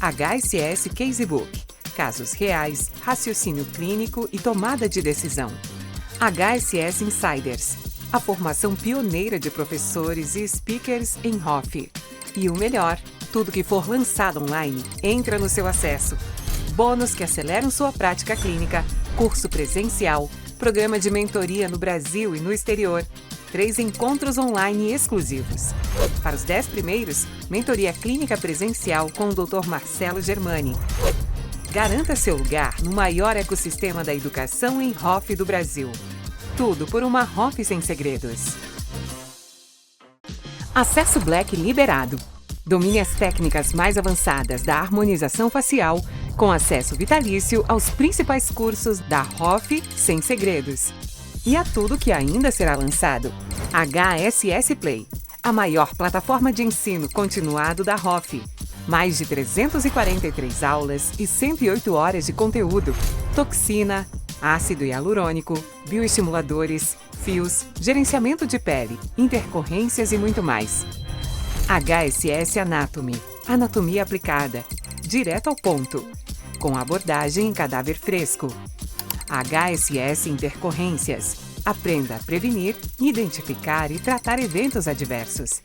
HSS Casebook, casos reais, raciocínio clínico e tomada de decisão. HSS Insiders, a formação pioneira de professores e speakers em HOF. E o melhor, tudo que for lançado online entra no seu acesso. Bônus que aceleram sua prática clínica, curso presencial, programa de mentoria no Brasil e no exterior, 3 encontros online exclusivos. Para os 10 primeiros, mentoria clínica presencial com o Dr. Marcelo Germani. Garanta seu lugar no maior ecossistema da educação em HOF do Brasil. Tudo por uma HOF sem segredos. Acesso Black liberado. Domine as técnicas mais avançadas da harmonização facial com acesso vitalício aos principais cursos da HOF sem segredos. E a tudo que ainda será lançado. HSS Play, a maior plataforma de ensino continuado da HOF. Mais de 343 aulas e 108 horas de conteúdo. Toxina, ácido hialurônico, bioestimuladores, fios, gerenciamento de pele, intercorrências e muito mais. HSS Anatomy, anatomia aplicada, direto ao ponto, com abordagem em cadáver fresco. HSS Intercorrências, aprenda a prevenir, identificar e tratar eventos adversos.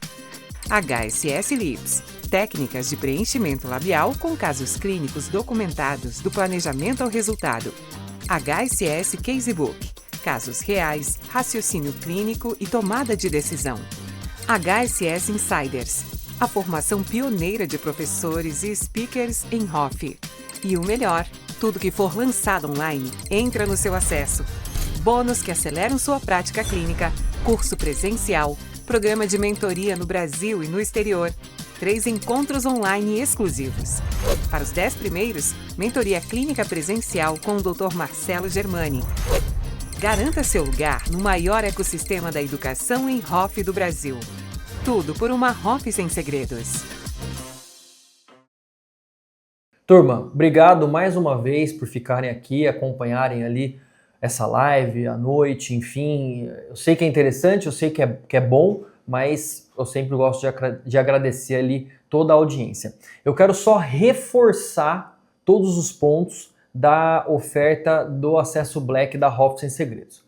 HSS Lips, técnicas de preenchimento labial com casos clínicos documentados do planejamento ao resultado. HSS Casebook, casos reais, raciocínio clínico e tomada de decisão. HSS Insiders, a formação pioneira de professores e speakers em HOF. E o melhor, tudo que for lançado online entra no seu acesso. Bônus que aceleram sua prática clínica, curso presencial, programa de mentoria no Brasil e no exterior, 3 encontros online exclusivos. Para os 10 primeiros, mentoria clínica presencial com o Dr. Marcelo Germani. Garanta seu lugar no maior ecossistema da educação em HOF do Brasil. Tudo por uma HOF sem segredos. Turma, obrigado mais uma vez por ficarem aqui, acompanharem ali essa live à noite, enfim. Eu sei que é interessante, eu sei que é bom, mas eu sempre gosto de agradecer ali toda a audiência. Eu quero só reforçar todos os pontos da oferta do Acesso Black da HOF Sem Segredos.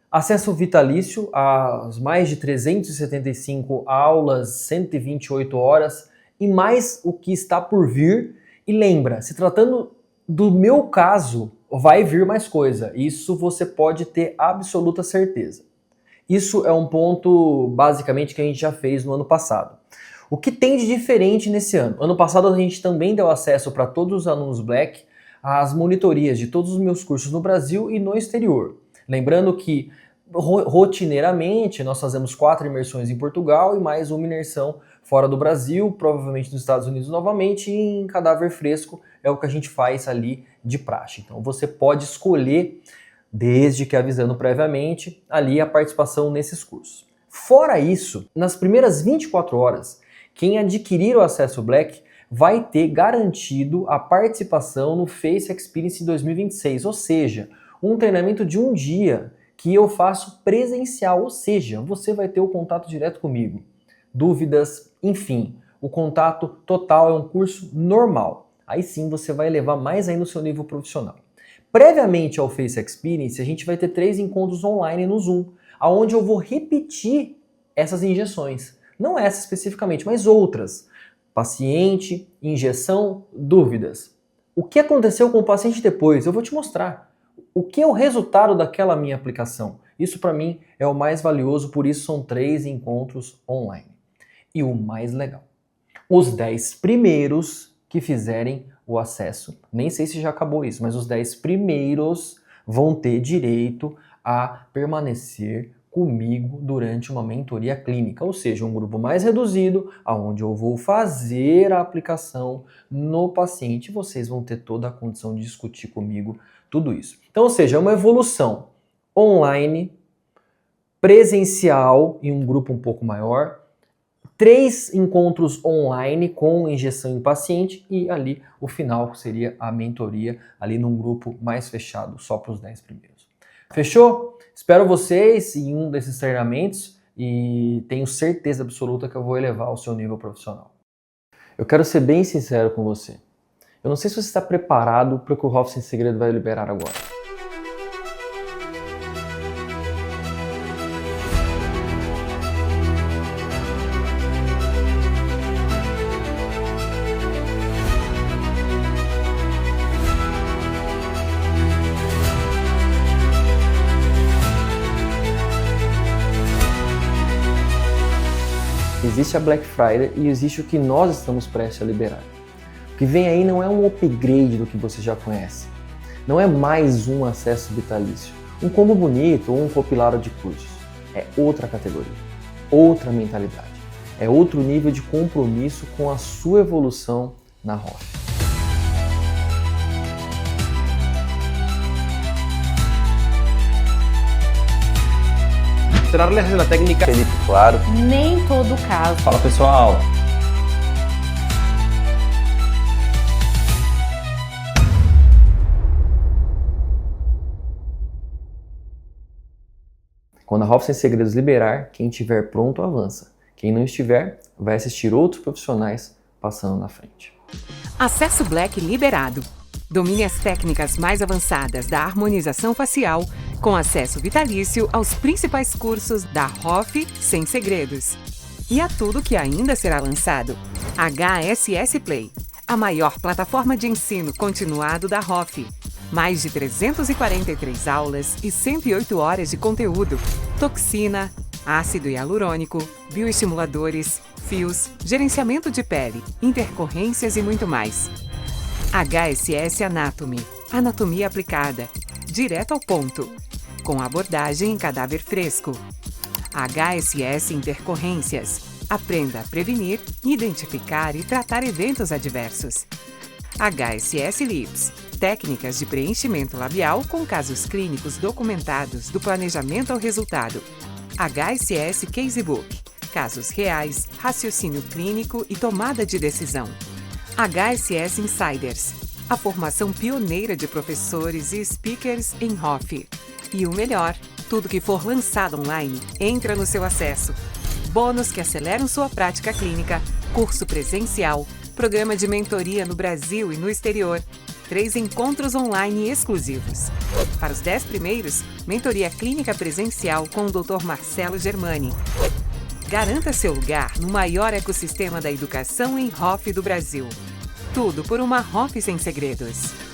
Acesso vitalício às mais de 375 aulas, 128 horas e mais o que está por vir. E lembra, se tratando do meu caso, vai vir mais coisa. Isso você pode ter absoluta certeza. Isso é um ponto, basicamente, que a gente já fez no ano passado. O que tem de diferente nesse ano? Ano passado a gente também deu acesso para todos os alunos Black às monitorias de todos os meus cursos no Brasil e no exterior. Lembrando que, rotineiramente, nós fazemos 4 imersões em Portugal e mais uma imersão fora do Brasil, provavelmente nos Estados Unidos novamente, e em cadáver fresco é o que a gente faz ali de praxe. Então você pode escolher, desde que avisando previamente, ali a participação nesses cursos. Fora isso, nas primeiras 24 horas, quem adquirir o Acesso Black vai ter garantido a participação no Face Experience 2026, ou seja, um treinamento de um dia que eu faço presencial, ou seja, você vai ter o contato direto comigo. Dúvidas, enfim, o contato total é um curso normal. Aí sim você vai elevar mais ainda o seu nível profissional. Previamente ao Face Experience, a gente vai ter 3 encontros online no Zoom, onde eu vou repetir essas injeções. Não essa especificamente, mas outras. Paciente, injeção, dúvidas. O que aconteceu com o paciente depois? Eu vou te mostrar. O que é o resultado daquela minha aplicação? Isso para mim é o mais valioso, por isso são 3 encontros online. E o mais legal, os 10 primeiros que fizerem o acesso, nem sei se já acabou isso, mas os 10 primeiros vão ter direito a permanecer comigo durante uma mentoria clínica, ou seja, um grupo mais reduzido, onde eu vou fazer a aplicação no paciente, vocês vão ter toda a condição de discutir comigo tudo isso. Então, ou seja, é uma evolução online, presencial em um grupo um pouco maior, 3 encontros online com injeção em paciente e ali o final seria a mentoria ali num grupo mais fechado, só para os 10 primeiros. Fechou? Espero vocês em um desses treinamentos e tenho certeza absoluta que eu vou elevar o seu nível profissional. Eu quero ser bem sincero com você. Eu não sei se você está preparado para o que o Hoff Sem Segredo vai liberar agora. Existe a Black Friday e existe o que nós estamos prestes a liberar. O que vem aí não é um upgrade do que você já conhece. Não é mais um acesso vitalício, um combo bonito ou um compilado de cursos. É outra categoria, outra mentalidade. É outro nível de compromisso com a sua evolução na Hoff. Será a técnica Felipe Claro. Nem todo caso. Fala pessoal. Quando a Hoff Sem Segredos liberar, quem estiver pronto avança. Quem não estiver, vai assistir outros profissionais passando na frente. Acesso Black liberado. Domine as técnicas mais avançadas da harmonização facial com acesso vitalício aos principais cursos da Hoff Sem Segredos. E a tudo que ainda será lançado. HSS Play, a maior plataforma de ensino continuado da Hoff. Mais de 343 aulas e 108 horas de conteúdo. Toxina, ácido hialurônico, bioestimuladores, fios, gerenciamento de pele, intercorrências e muito mais. HSS Anatomy, anatomia aplicada, direto ao ponto, com abordagem em cadáver fresco. HSS Intercorrências, aprenda a prevenir, identificar e tratar eventos adversos. HSS Lips, técnicas de preenchimento labial com casos clínicos documentados do planejamento ao resultado. HSS Casebook, casos reais, raciocínio clínico e tomada de decisão. HSS Insiders, a formação pioneira de professores e speakers em Hoff. E o melhor, tudo que for lançado online entra no seu acesso. Bônus que aceleram sua prática clínica, curso presencial, programa de mentoria no Brasil e no exterior, 3 encontros online exclusivos. Para os 10 primeiros, mentoria clínica presencial com o Dr. Marcelo Germani. Garanta seu lugar no maior ecossistema da educação em Hoff do Brasil. Tudo por uma Hoff Sem Segredos.